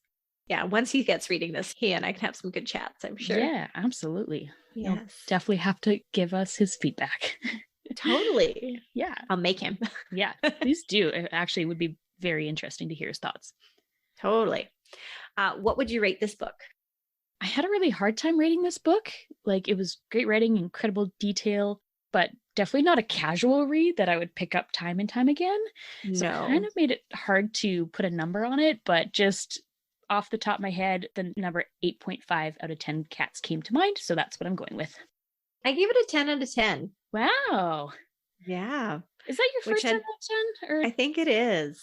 Yeah, once he gets reading this, he and I can have some good chats, I'm sure. Yeah, absolutely. Yes. He'll definitely have to give us his feedback. Totally. Yeah. I'll make him. Yeah, please do. It actually would be very interesting to hear his thoughts. Totally. What would you rate this book? I had a really hard time rating this book. Like, it was great writing, incredible detail, but definitely not a casual read that I would pick up time and time again. So it kind of made it hard to put a number on it, but just off the top of my head, the number 8.5 out of 10 cats came to mind. So that's what I'm going with. I gave it a 10 out of 10. Wow. Yeah. Is that your first 10 out of 10? Or? I think it is.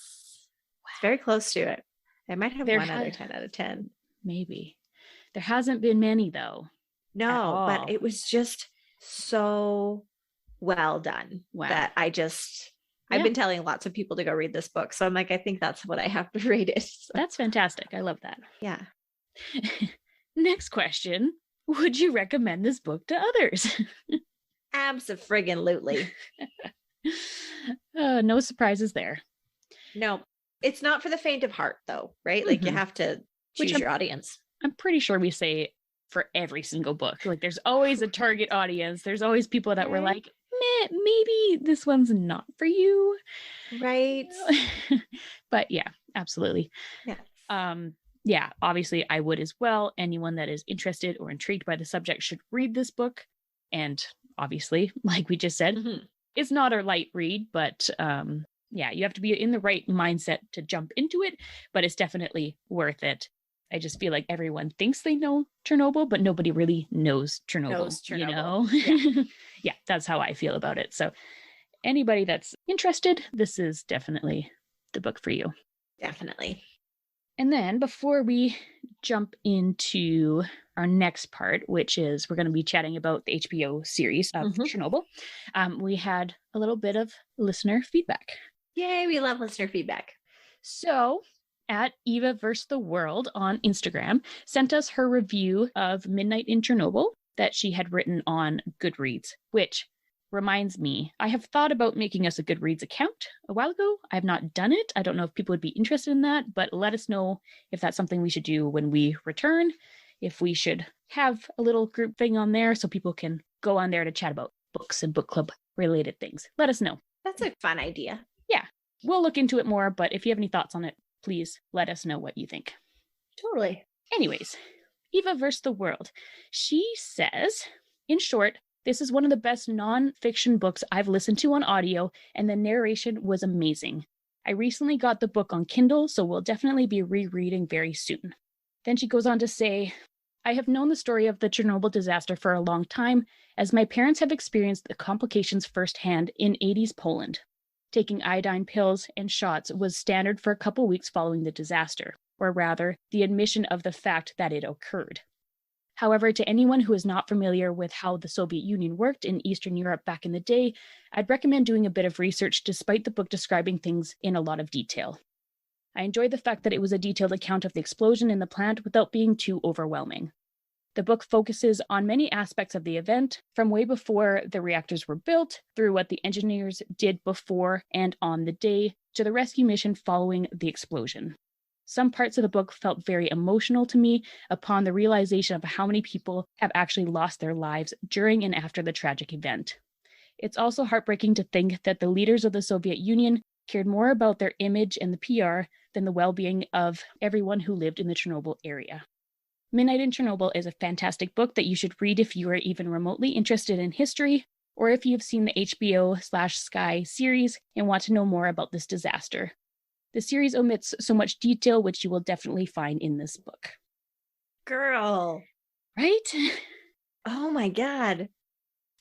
Wow. It's very close to it. I might have one other 10 out of 10. Maybe. There hasn't been many though. No, but it was just so well done. Wow. That I've been telling lots of people to go read this book. So I'm like, I think that's what I have to rate it. So. That's fantastic. I love that. Yeah. Next question. Would you recommend this book to others? Abso-friggin-lutely. No surprises there. No, it's not for the faint of heart though, right? Like you have to choose your audience. I'm pretty sure we say for every single book. Like there's always a target audience. There's always people that were like, maybe this one's not for you. Right. But yeah, absolutely. Yes. Yeah, obviously I would as well. Anyone that is interested or intrigued by the subject should read this book. And obviously, like we just said, it's not a light read, but yeah, you have to be in the right mindset to jump into it, but it's definitely worth it. I just feel like everyone thinks they know Chernobyl, but nobody really knows Chernobyl, you know? Yeah. Yeah, that's how I feel about it. So anybody that's interested, this is definitely the book for you. Definitely. And then before we jump into our next part, which is we're going to be chatting about the HBO series of Chernobyl, we had a little bit of listener feedback. Yay, we love listener feedback. So at Eva vs. the World on Instagram sent us her review of Midnight in Chernobyl that she had written on Goodreads, which reminds me, I have thought about making us a Goodreads account a while ago. I have not done it. I don't know if people would be interested in that, but let us know if that's something we should do when we return, if we should have a little group thing on there so people can go on there to chat about books and book club related things. Let us know. That's a fun idea. Yeah, we'll look into it more, but if you have any thoughts on it, please let us know what you think. Totally. Anyways, Eva vs. the World. She says, in short, this is one of the best non-fiction books I've listened to on audio, and the narration was amazing. I recently got the book on Kindle, so we'll definitely be rereading very soon. Then she goes on to say, I have known the story of the Chernobyl disaster for a long time, as my parents have experienced the complications firsthand in 80s Poland. Taking iodine pills and shots was standard for a couple weeks following the disaster, or rather, the admission of the fact that it occurred. However, to anyone who is not familiar with how the Soviet Union worked in Eastern Europe back in the day, I'd recommend doing a bit of research despite the book describing things in a lot of detail. I enjoyed the fact that it was a detailed account of the explosion in the plant without being too overwhelming. The book focuses on many aspects of the event, from way before the reactors were built, through what the engineers did before and on the day, to the rescue mission following the explosion. Some parts of the book felt very emotional to me upon the realization of how many people have actually lost their lives during and after the tragic event. It's also heartbreaking to think that the leaders of the Soviet Union cared more about their image and the PR than the well-being of everyone who lived in the Chernobyl area. Midnight in Chernobyl is a fantastic book that you should read if you are even remotely interested in history, or if you've seen the HBO/Sky series and want to know more about this disaster. The series omits so much detail, which you will definitely find in this book. Girl. Right? Oh my God.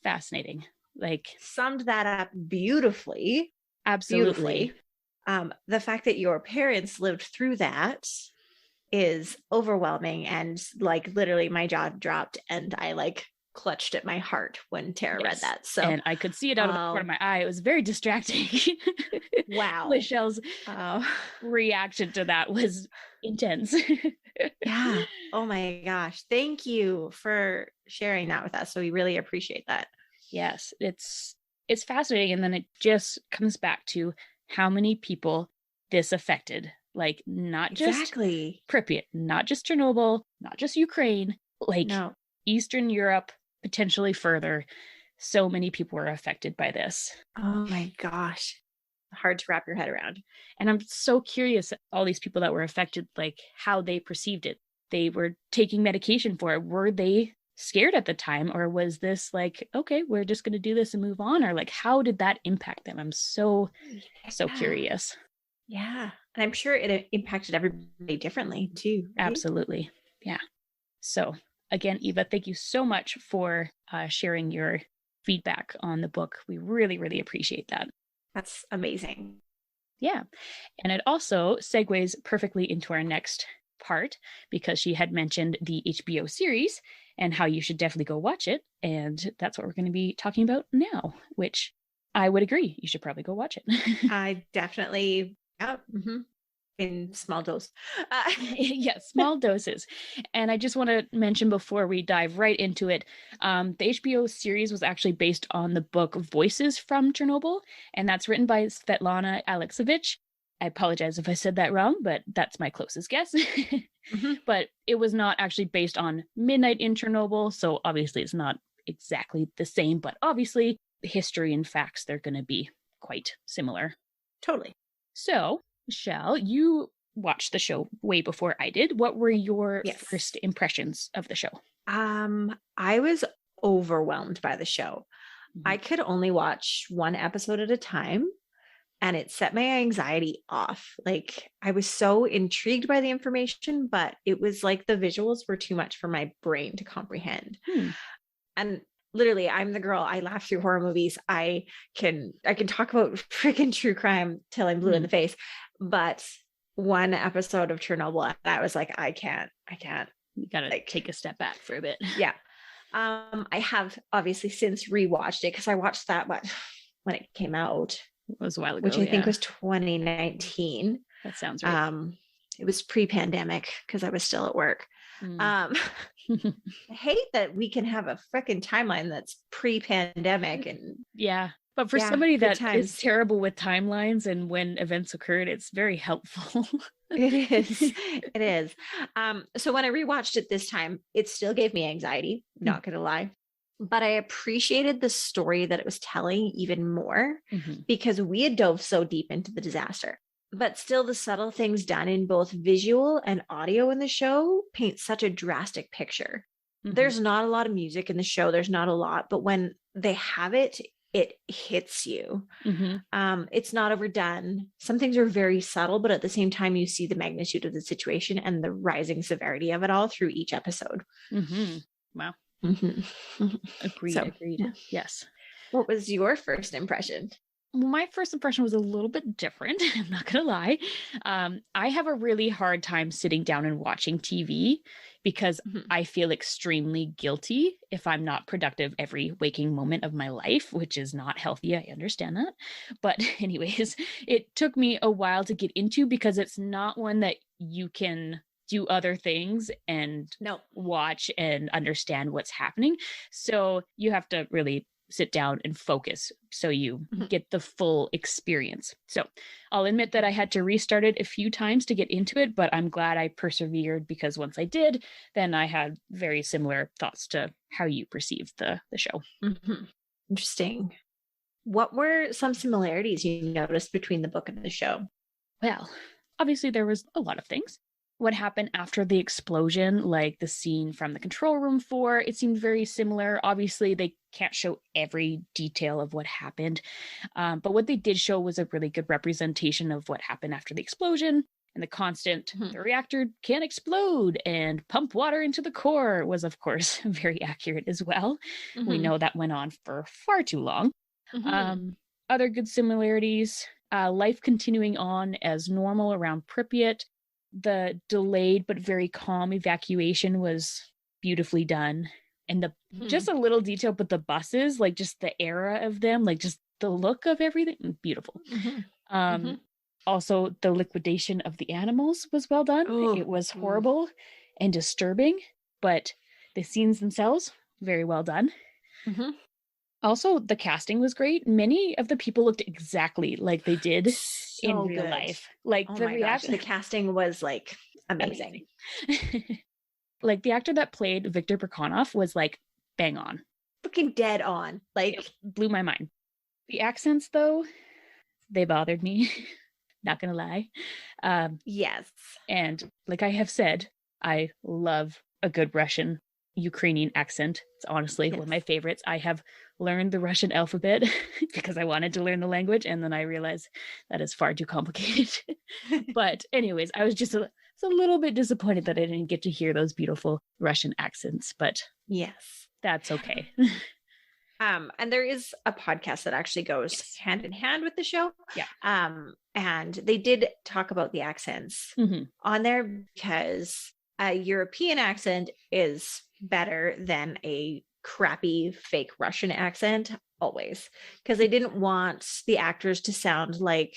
Fascinating. Like, summed that up beautifully. Absolutely. The fact that your parents lived through that is overwhelming, and like literally my jaw dropped and I like clutched at my heart when Tara read that. So, and I could see it out of the corner of my eye. It was very distracting. Wow. Michelle's reaction to that was intense. Yeah. Oh my gosh. Thank you for sharing that with us. So we really appreciate that. Yes, it's fascinating. And then it just comes back to how many people this affected. Like, not just Pripyat, not just Chernobyl, not just Ukraine, like Eastern Europe, potentially further. So many people were affected by this. Oh my gosh. Hard to wrap your head around. And I'm so curious, all these people that were affected, like how they perceived it. They were taking medication for it. Were they scared at the time, or was this like, okay, we're just going to do this and move on? Or like, how did that impact them? I'm so curious. Yeah. And I'm sure it impacted everybody differently too. Right? Absolutely. Yeah. So again, Eva, thank you so much for sharing your feedback on the book. We really, really appreciate that. That's amazing. Yeah. And it also segues perfectly into our next part, because she had mentioned the HBO series and how you should definitely go watch it. And that's what we're going to be talking about now, which I would agree. You should probably go watch it. I definitely, in small doses. Yes, small doses. And I just want to mention before we dive right into it, the HBO series was actually based on the book Voices from Chernobyl, and that's written by Svetlana Alexievich. I apologize if I said that wrong, but that's my closest guess. But it was not actually based on Midnight in Chernobyl, so obviously it's not exactly the same, but obviously the history and facts, they're going to be quite similar. Totally. So, Michelle, you watched the show way before I did. What were your first impressions of the show? I was overwhelmed by the show. I could only watch one episode at a time, and it set my anxiety off. Like, I was so intrigued by the information, but it was like the visuals were too much for my brain to comprehend. And literally, I'm the girl. I laugh through horror movies. I can talk about freaking true crime till I'm blue in the face. But one episode of Chernobyl, and I was like, I can't. You gotta take a step back for a bit. Yeah. I have obviously since rewatched it because I watched that when it came out. It was a while ago, which I think was 2019. That sounds right. It was pre-pandemic because I was still at work. I hate that we can have a freaking timeline that's pre-pandemic. And but for somebody that is terrible with timelines and when events occurred, it's very helpful. It is. So when I rewatched it this time, it still gave me anxiety, not gonna lie. But I appreciated the story that it was telling even more because we had dove so deep into the disaster. But still, the subtle things done in both visual and audio in the show paint such a drastic picture. There's not a lot of music in the show. There's not a lot, but when they have it, it hits you. It's not overdone. Some things are very subtle, but at the same time, you see the magnitude of the situation and the rising severity of it all through each episode. Wow. Agreed. Yes. What was your first impression? Well, my first impression was a little bit different. I'm not going to lie. I have a really hard time sitting down and watching TV because I feel extremely guilty if I'm not productive every waking moment of my life, which is not healthy. I understand that. But anyways, it took me a while to get into because it's not one that you can do other things and watch and understand what's happening. So you have to really sit down and focus so you get the full experience. So I'll admit that I had to restart it a few times to get into it, but I'm glad I persevered because once I did, then I had very similar thoughts to how you perceived the show. Interesting. What were some similarities you noticed between the book and the show? Well, obviously there was a lot of things. What happened after the explosion, like the scene from the control room 4, it seemed very similar. Obviously, they can't show every detail of what happened, but what they did show was a really good representation of what happened after the explosion, and the constant, the reactor can explode and pump water into the core was, of course, very accurate as well. We know that went on for far too long. Other good similarities, life continuing on as normal around Pripyat. The delayed but very calm evacuation was beautifully done. And the just a little detail, but the buses, like just the era of them, like just the look of everything, beautiful. Also, the liquidation of the animals was well done. It was horrible and disturbing, but the scenes themselves, very well done. Also, the casting was great. Many of the people looked exactly like they did in real life. Like the reaction, the casting was like amazing. Like the actor that played Viktor Brekhanov was like bang on. Fucking dead on. Like it blew my mind. The accents though, they bothered me. Not gonna lie. Yes. And like I have said, I love a good Russian Ukrainian accent. It's honestly one of my favorites. I have learned the Russian alphabet because I wanted to learn the language, and then I realized that is far too complicated. But anyways, I was just a little bit disappointed that I didn't get to hear those beautiful Russian accents, but yes, that's okay. And there is a podcast that actually goes hand in hand with the show. And they did talk about the accents on there because a European accent is better than a crappy fake Russian accent always, because they didn't want the actors to sound like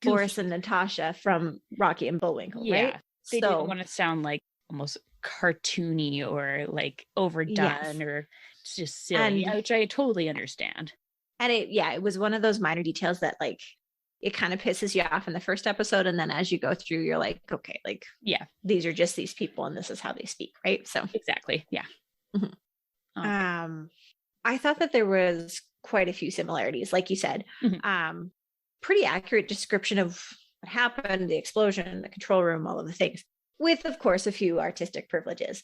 Boris and Natasha from Rocky and Bullwinkle, right? They didn't want to sound like almost cartoony or like overdone or just silly, which I totally understand. And it was one of those minor details that like it kind of pisses you off in the first episode, and then as you go through, you're like, okay, like these are just these people, and this is how they speak, right? So exactly, I thought that there was quite a few similarities, like you said. Pretty accurate description of what happened, the explosion, the control room, all of the things, with of course a few artistic privileges.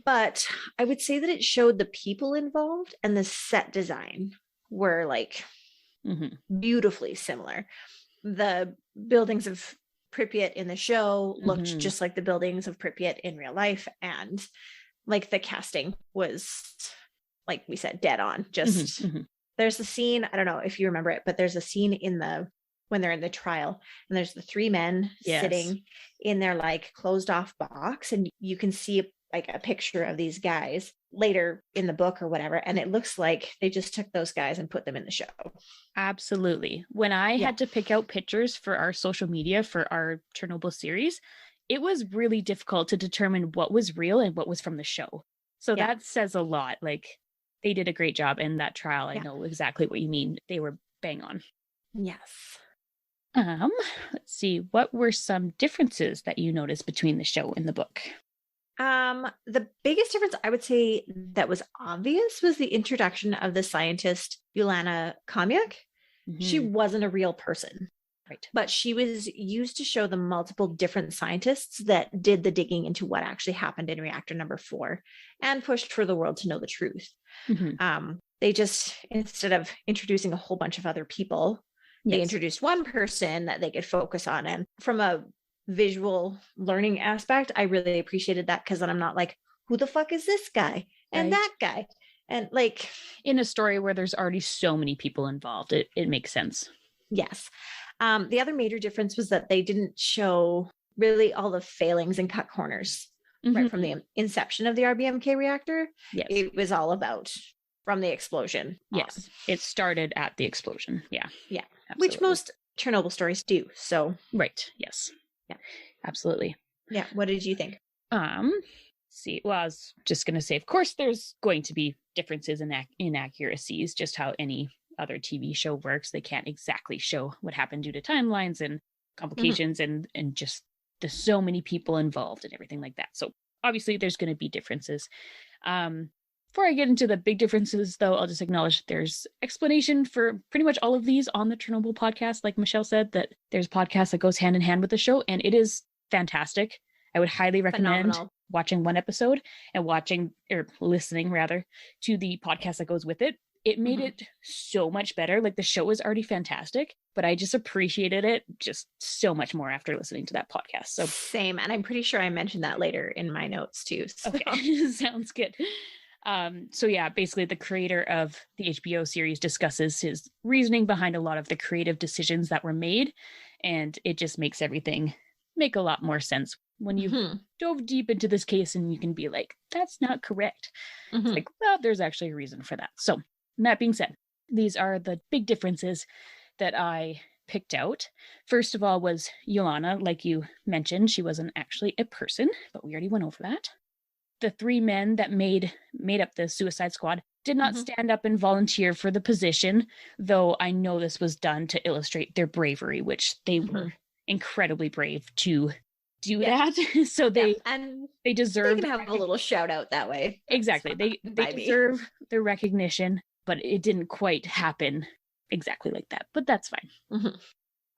But I would say that it showed the people involved and the set design were like beautifully similar. The buildings of Pripyat in the show looked just like the buildings of Pripyat in real life. And like the casting was, like we said, dead on. Just there's a scene, I don't know if you remember it, but there's a scene when they're in the trial and there's the three men sitting in their like closed off box, and you can see like a picture of these guys later in the book or whatever, and it looks like they just took those guys and put them in the show. Absolutely. When I had to pick out pictures for our social media for our Chernobyl series, it was really difficult to determine what was real and what was from the show. So that says a lot. Like, they did a great job in that trial. I know exactly what you mean. They were bang on. Yes. Let's see. What were some differences that you noticed between the show and the book? The biggest difference I would say that was obvious was the introduction of the scientist Yulana Kamyuk. She wasn't a real person. Right. But she was used to show the multiple different scientists that did the digging into what actually happened in reactor number 4 and pushed for the world to know the truth. They just, instead of introducing a whole bunch of other people, they introduced one person that they could focus on. And from a visual learning aspect, I really appreciated that, because then I'm not like, who the fuck is this guy and that guy? And like, in a story where there's already so many people involved, it makes sense. Yes. The other major difference was that they didn't show really all the failings and cut corners right from the inception of the RBMK reactor. It was all about from the explosion. Yes. It started at the explosion. Yeah. Absolutely. Which most Chernobyl stories do. So. Right. Yes. Yeah. Absolutely. Yeah. What did you think? See, well, I was just going to say, of course, there's going to be differences in inaccuracies, just how any other TV show works. They can't exactly show what happened due to timelines and complications and just there's so many people involved and everything like that. So obviously there's going to be differences. Before I get into the big differences, though, I'll just acknowledge there's explanation for pretty much all of these on the Chernobyl podcast. Like Michelle said, that there's a podcast that goes hand in hand with the show, and it is fantastic. I would highly recommend watching one episode and listening rather to the podcast that goes with it. It made it so much better. Like, the show was already fantastic, but I just appreciated it just so much more after listening to that podcast. So same. And I'm pretty sure I mentioned that later in my notes too. So. Okay. Sounds good. So yeah, basically the creator of the HBO series discusses his reasoning behind a lot of the creative decisions that were made. And it just makes everything make a lot more sense when you dove deep into this case and you can be like, that's not correct. It's like, well, there's actually a reason for that. So that being said, these are the big differences that I picked out. First of all was Yolana. Like you mentioned, she wasn't actually a person, but we already went over that. The three men that made up the Suicide Squad did not stand up and volunteer for the position, though I know this was done to illustrate their bravery, which they were incredibly brave to do that. So they deserve. They can have a little shout out that way. Exactly. They deserve the recognition, but it didn't quite happen exactly like that. But that's fine.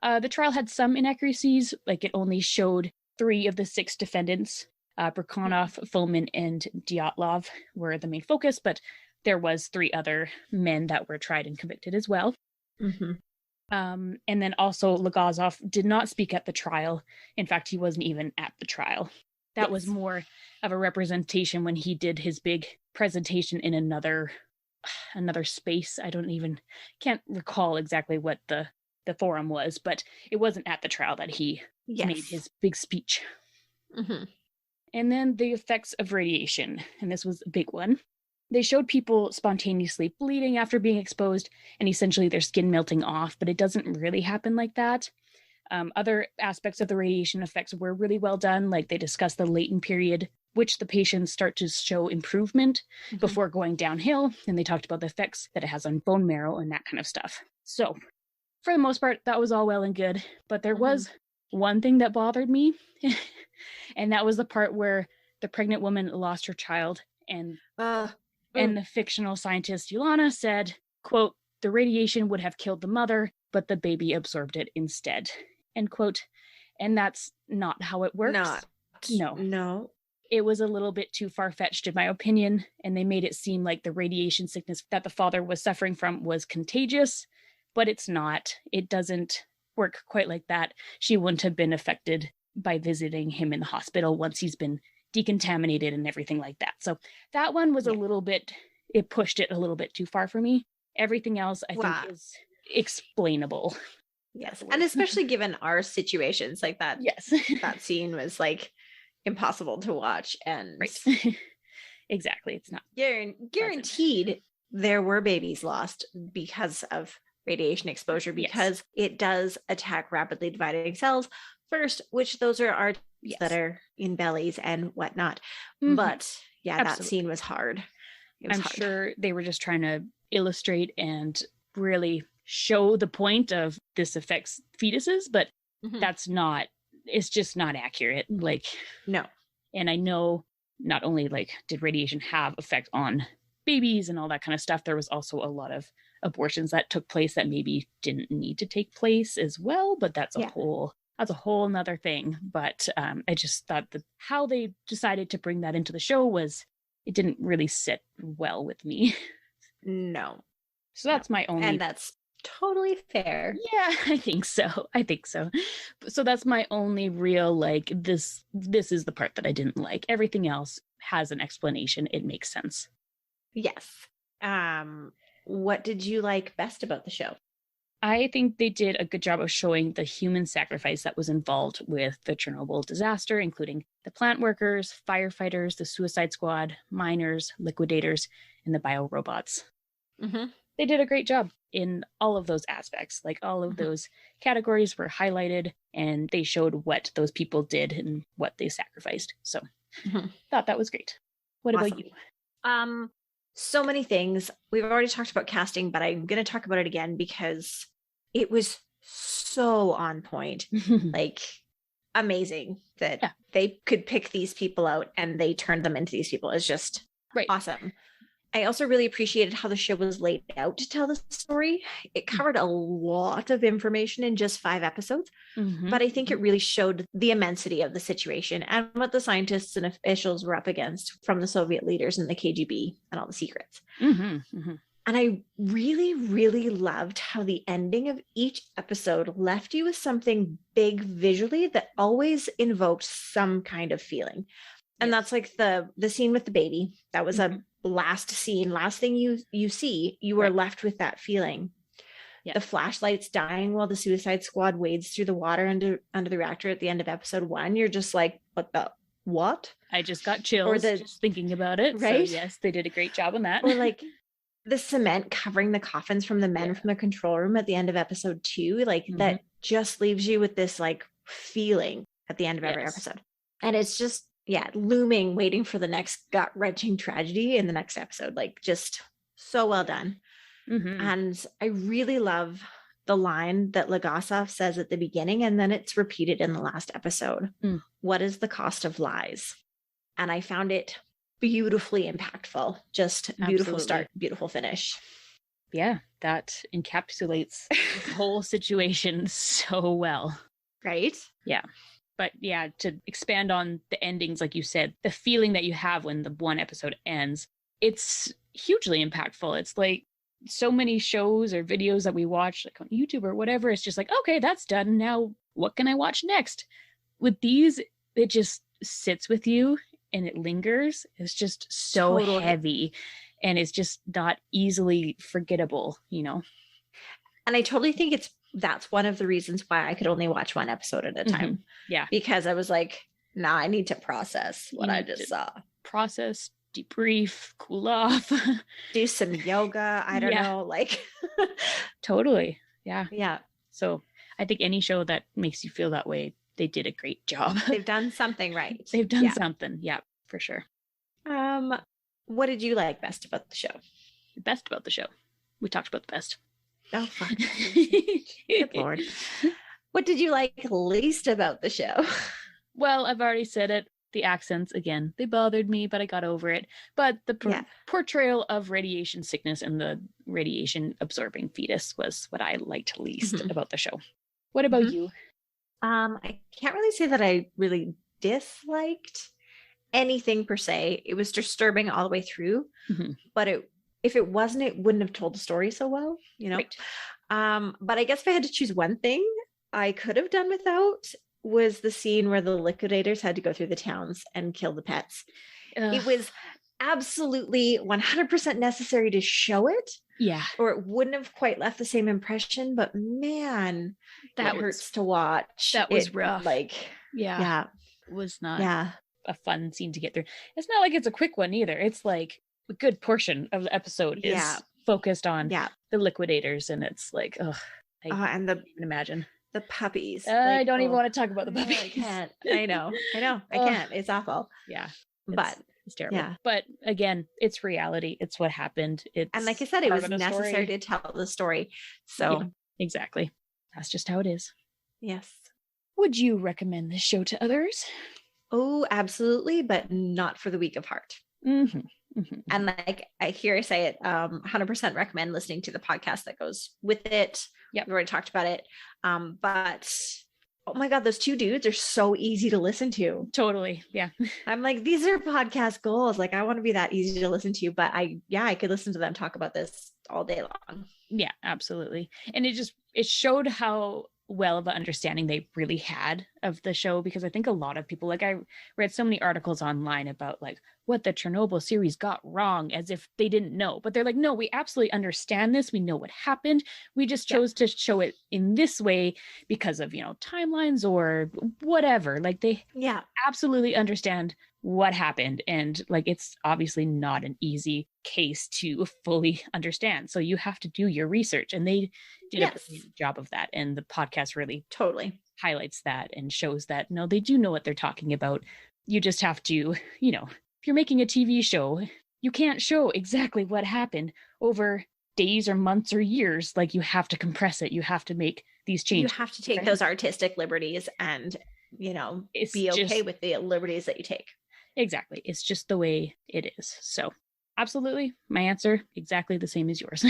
The trial had some inaccuracies, like it only showed 3 of the 6 defendants. Burkhanov, Fomin, and Dyatlov were the main focus, but there was 3 other men that were tried and convicted as well. And then also Legazov did not speak at the trial. In fact, he wasn't even at the trial. That was more of a representation when he did his big presentation in another space. I can't recall exactly what the forum was, but it wasn't at the trial that he made his big speech. And then the effects of radiation, and this was a big one. They showed people spontaneously bleeding after being exposed and essentially their skin melting off, but it doesn't really happen like that. Other aspects of the radiation effects were really well done, like they discussed the latent period, which the patients start to show improvement before going downhill, and they talked about the effects that it has on bone marrow and that kind of stuff. So, for the most part, that was all well and good, but there was one thing that bothered me, and that was the part where the pregnant woman lost her child, and the fictional scientist Yolana said, quote, "The radiation would have killed the mother, but the baby absorbed it instead," end quote. And that's not how it works. No. it was a little bit too far-fetched in my opinion, and they made it seem like the radiation sickness that the father was suffering from was contagious, but it's not. It doesn't work quite like that. She wouldn't have been affected by visiting him in the hospital once he's been decontaminated and everything like that. So that one was a little bit, it pushed it a little bit too far for me. Everything else I think is explainable. Yes. And especially given our situations like that. Yes. That scene was like impossible to watch. And right. Exactly. It's not guaranteed there were babies lost because of radiation exposure, because it does attack rapidly dividing cells first, which those are our that are in bellies and whatnot. Mm-hmm. But that scene was hard. I'm sure they were just trying to illustrate and really show the point of this affects fetuses, but it's just not accurate. Like, no. And I know not only like did radiation have effect on babies and all that kind of stuff, there was also a lot of abortions that took place that maybe didn't need to take place as well, but that's a whole nother thing. But I just thought that how they decided to bring that into the show it didn't really sit well with me. No. So that's my only... And that's totally fair. Yeah, I think so. So that's my only real, like, this is the part that I didn't like. Everything else has an explanation. It makes sense. Yes. What did you like best about the show? I think they did a good job of showing the human sacrifice that was involved with the Chernobyl disaster, including the plant workers, firefighters, the suicide squad, miners, liquidators, and the biorobots. Mm-hmm. They did a great job in all of those aspects. Like all of those categories were highlighted, and they showed what those people did and what they sacrificed. So thought that was great. What about you? So many things. We've already talked about casting, but I'm going to talk about it again because it was so on point. Like, amazing that they could pick these people out and they turned them into these people. It's just awesome. I also really appreciated how the show was laid out to tell the story. It covered a lot of information in just 5 episodes, but I think it really showed the immensity of the situation and what the scientists and officials were up against from the Soviet leaders and the KGB and all the secrets. And I really, really loved how the ending of each episode left you with something big visually that always invoked some kind of feeling. And that's like the scene with the baby. That was a last thing you see, you are left with that feeling. The flashlights dying while the suicide squad wades through the water under the reactor at the end of episode 1. You're just like, what? I just got chills just thinking about it. Right? So yes, they did a great job on that. Or like the cement covering the coffins from the men from the control room at the end of episode 2. Like that just leaves you with this like feeling at the end of every episode. And it's just looming, waiting for the next gut-wrenching tragedy in the next episode. Like, just so well done. And I really love the line that Legasov says at the beginning, and then it's repeated in the last episode. What is the cost of lies? And I found it beautifully impactful. Just beautiful start, beautiful finish. Yeah, that encapsulates the whole situation so well. Right? Yeah. But yeah, to expand on the endings, like you said, the feeling that you have when the one episode ends, it's hugely impactful. It's like so many shows or videos that we watch, like on YouTube or whatever, it's just like, okay, that's done. Now, what can I watch next? With these, it just sits with you and it lingers. It's just so heavy and it's just not easily forgettable, you know? And I totally think that's one of the reasons why I could only watch one episode at a time. Yeah. Because I was like, nah, I need to process what I just saw. Process, debrief, cool off. Do some yoga. I don't know. Like, totally. Yeah. Yeah. So I think any show that makes you feel that way, they did a great job. They've done something right. They've done something. Yeah, for sure. What did you like best about the show? The best about the show. We talked about the best. Oh, fuck. Good Lord. What did you like least about the show? Well, I've already said it. The accents, again, they bothered me, but I got over it. But the portrayal of radiation sickness and the radiation absorbing fetus was what I liked least about the show. What about you? I can't really say that I really disliked anything per se. It was disturbing all the way through, Mhm. but if it wasn't, it wouldn't have told the story so well, you know? Right. But I guess if I had to choose one thing I could have done without was the scene where the liquidators had to go through the towns and kill the pets. Ugh. It was absolutely 100% necessary to show it, Yeah, or it wouldn't have quite left the same impression. But man, that it was hurts to watch. that was It rough. like, Yeah, yeah, it was not yeah, a fun scene to get through. It's not like it's a quick one either. It's like a good portion of the episode yeah, is focused on yeah. the liquidators, and it's like, ugh, I And can't even imagine. the puppies. I Like, don't even oh, want to talk about the I puppies. can't. I know. I Ugh. can't. It's awful. Yeah, But it's terrible. yeah. But again, it's reality. It's what happened. It's And like I said, it part was of the necessary story. to tell the story. So Yeah, exactly. That's just how it is. yes. Would you recommend this show to others? Oh, absolutely, but not for the weak of heart. Mm-hmm. Mm-hmm. And like I hear I say it, 100% recommend listening to the podcast that goes with it. Yep. We already talked about it. But oh my God, those two dudes are so easy to listen to. Totally. Yeah. I'm like, these are podcast goals. Like, I want to be that easy to listen to, but I could listen to them talk about this all day long. Yeah, absolutely. And it showed how well of an understanding they really had of the show, because I think a lot of people, like, I read so many articles online about like what the Chernobyl series got wrong, as if they didn't know, but they're like, no, we absolutely understand this, we know what happened, we just chose to show it in this way because of, timelines or whatever. Like, they absolutely understand what happened, and like, it's obviously not an easy case to fully understand, so you have to do your research, and they did a brilliant job of that, and the podcast really totally highlights that and shows that no, they do know what they're talking about. You just have to, if you're making a TV show, you can't show exactly what happened over days or months or years. Like, you have to compress it, you have to make these changes, you have to take those artistic liberties and be okay with the liberties that you take. Exactly. It's just the way it is. So absolutely, my answer exactly the same as yours.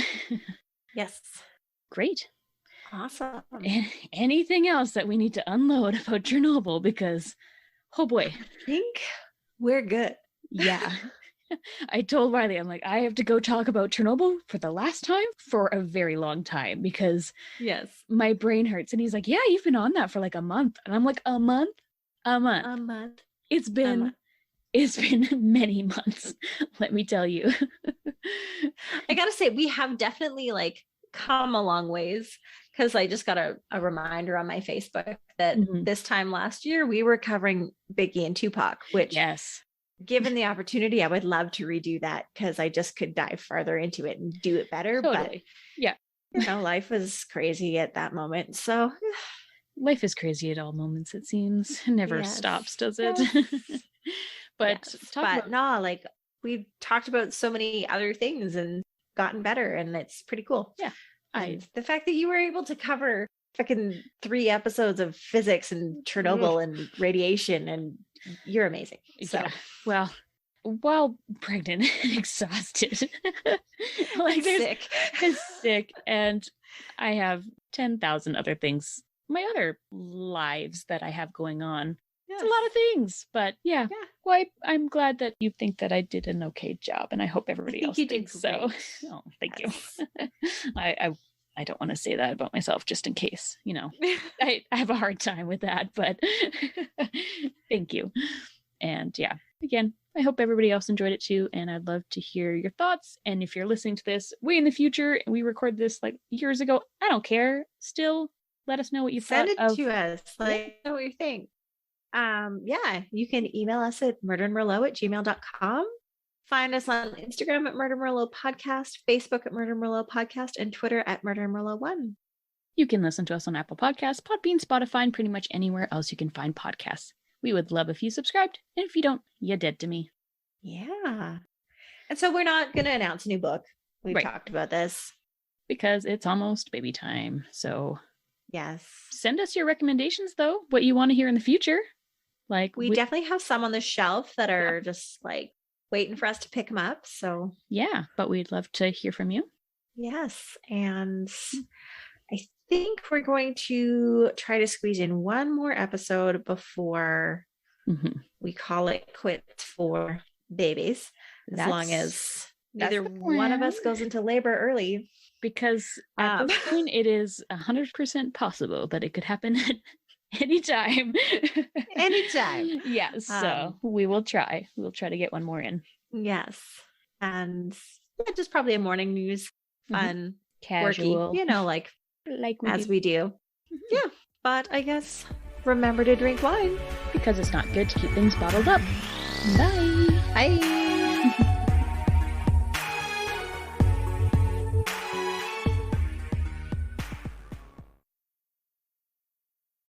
Yes. Great. Awesome. Anything else that we need to unload about Chernobyl? Because, oh boy. I think we're good. Yeah. I told Riley, I'm like, I have to go talk about Chernobyl for the last time for a very long time, because my brain hurts. And he's like, yeah, you've been on that for like a month. And I'm like, a month? It's been many months, let me tell you. I gotta say, we have definitely like come a long ways, because I just got a reminder on my Facebook that this time last year we were covering Biggie and Tupac, which given the opportunity, I would love to redo that, because I just could dive farther into it and do it better. Totally. But life was crazy at that moment. So life is crazy at all moments, it seems. It never stops, does it? But like, we've talked about so many other things and gotten better, and it's pretty cool. The fact that you were able to cover fucking 3 episodes of physics and Chernobyl and radiation, and you're amazing. So well, while pregnant and exhausted, like, sick, and I have 10,000 other things, my other lives that I have going on. It's a lot of things, but well, I'm glad that you think that I did an okay job, and I hope everybody else thinks so. Oh, thank you. I don't want to say that about myself, just in case, I have a hard time with that, but thank you. And again, I hope everybody else enjoyed it too, and I'd love to hear your thoughts. And if you're listening to this way in the future, and we recorded this like years ago, I don't care. Still, let us know what you thought. Send it to us. Like, know what you think. You can email us at murderandmerlot@gmail.com. Find us on Instagram at Murder Merlot Podcast, Facebook at Murder Merlot Podcast, and Twitter at Murder Merlot1. You can listen to us on Apple Podcasts, Podbean, Spotify, and pretty much anywhere else you can find podcasts. We would love if you subscribed, and if you don't, you're dead to me. Yeah. And so we're not going to announce a new book. We've talked about this. Because it's almost baby time, so yes. Send us your recommendations, though, what you want to hear in the future. Like, we definitely have some on the shelf that are just like waiting for us to pick them up. So but we'd love to hear from you. Yes. And I think we're going to try to squeeze in one more episode before We call it quits for babies, as long as neither one of us goes into labor early. Because at this point, it is 100% possible that it could happen at any time. Anytime. Yes. So we will try. We'll try to get one more in. Yes. And yeah, just probably a morning news, fun, casual, quirky, like we do. Yeah. But I guess remember to drink wine. Because it's not good to keep things bottled up. Bye. Bye.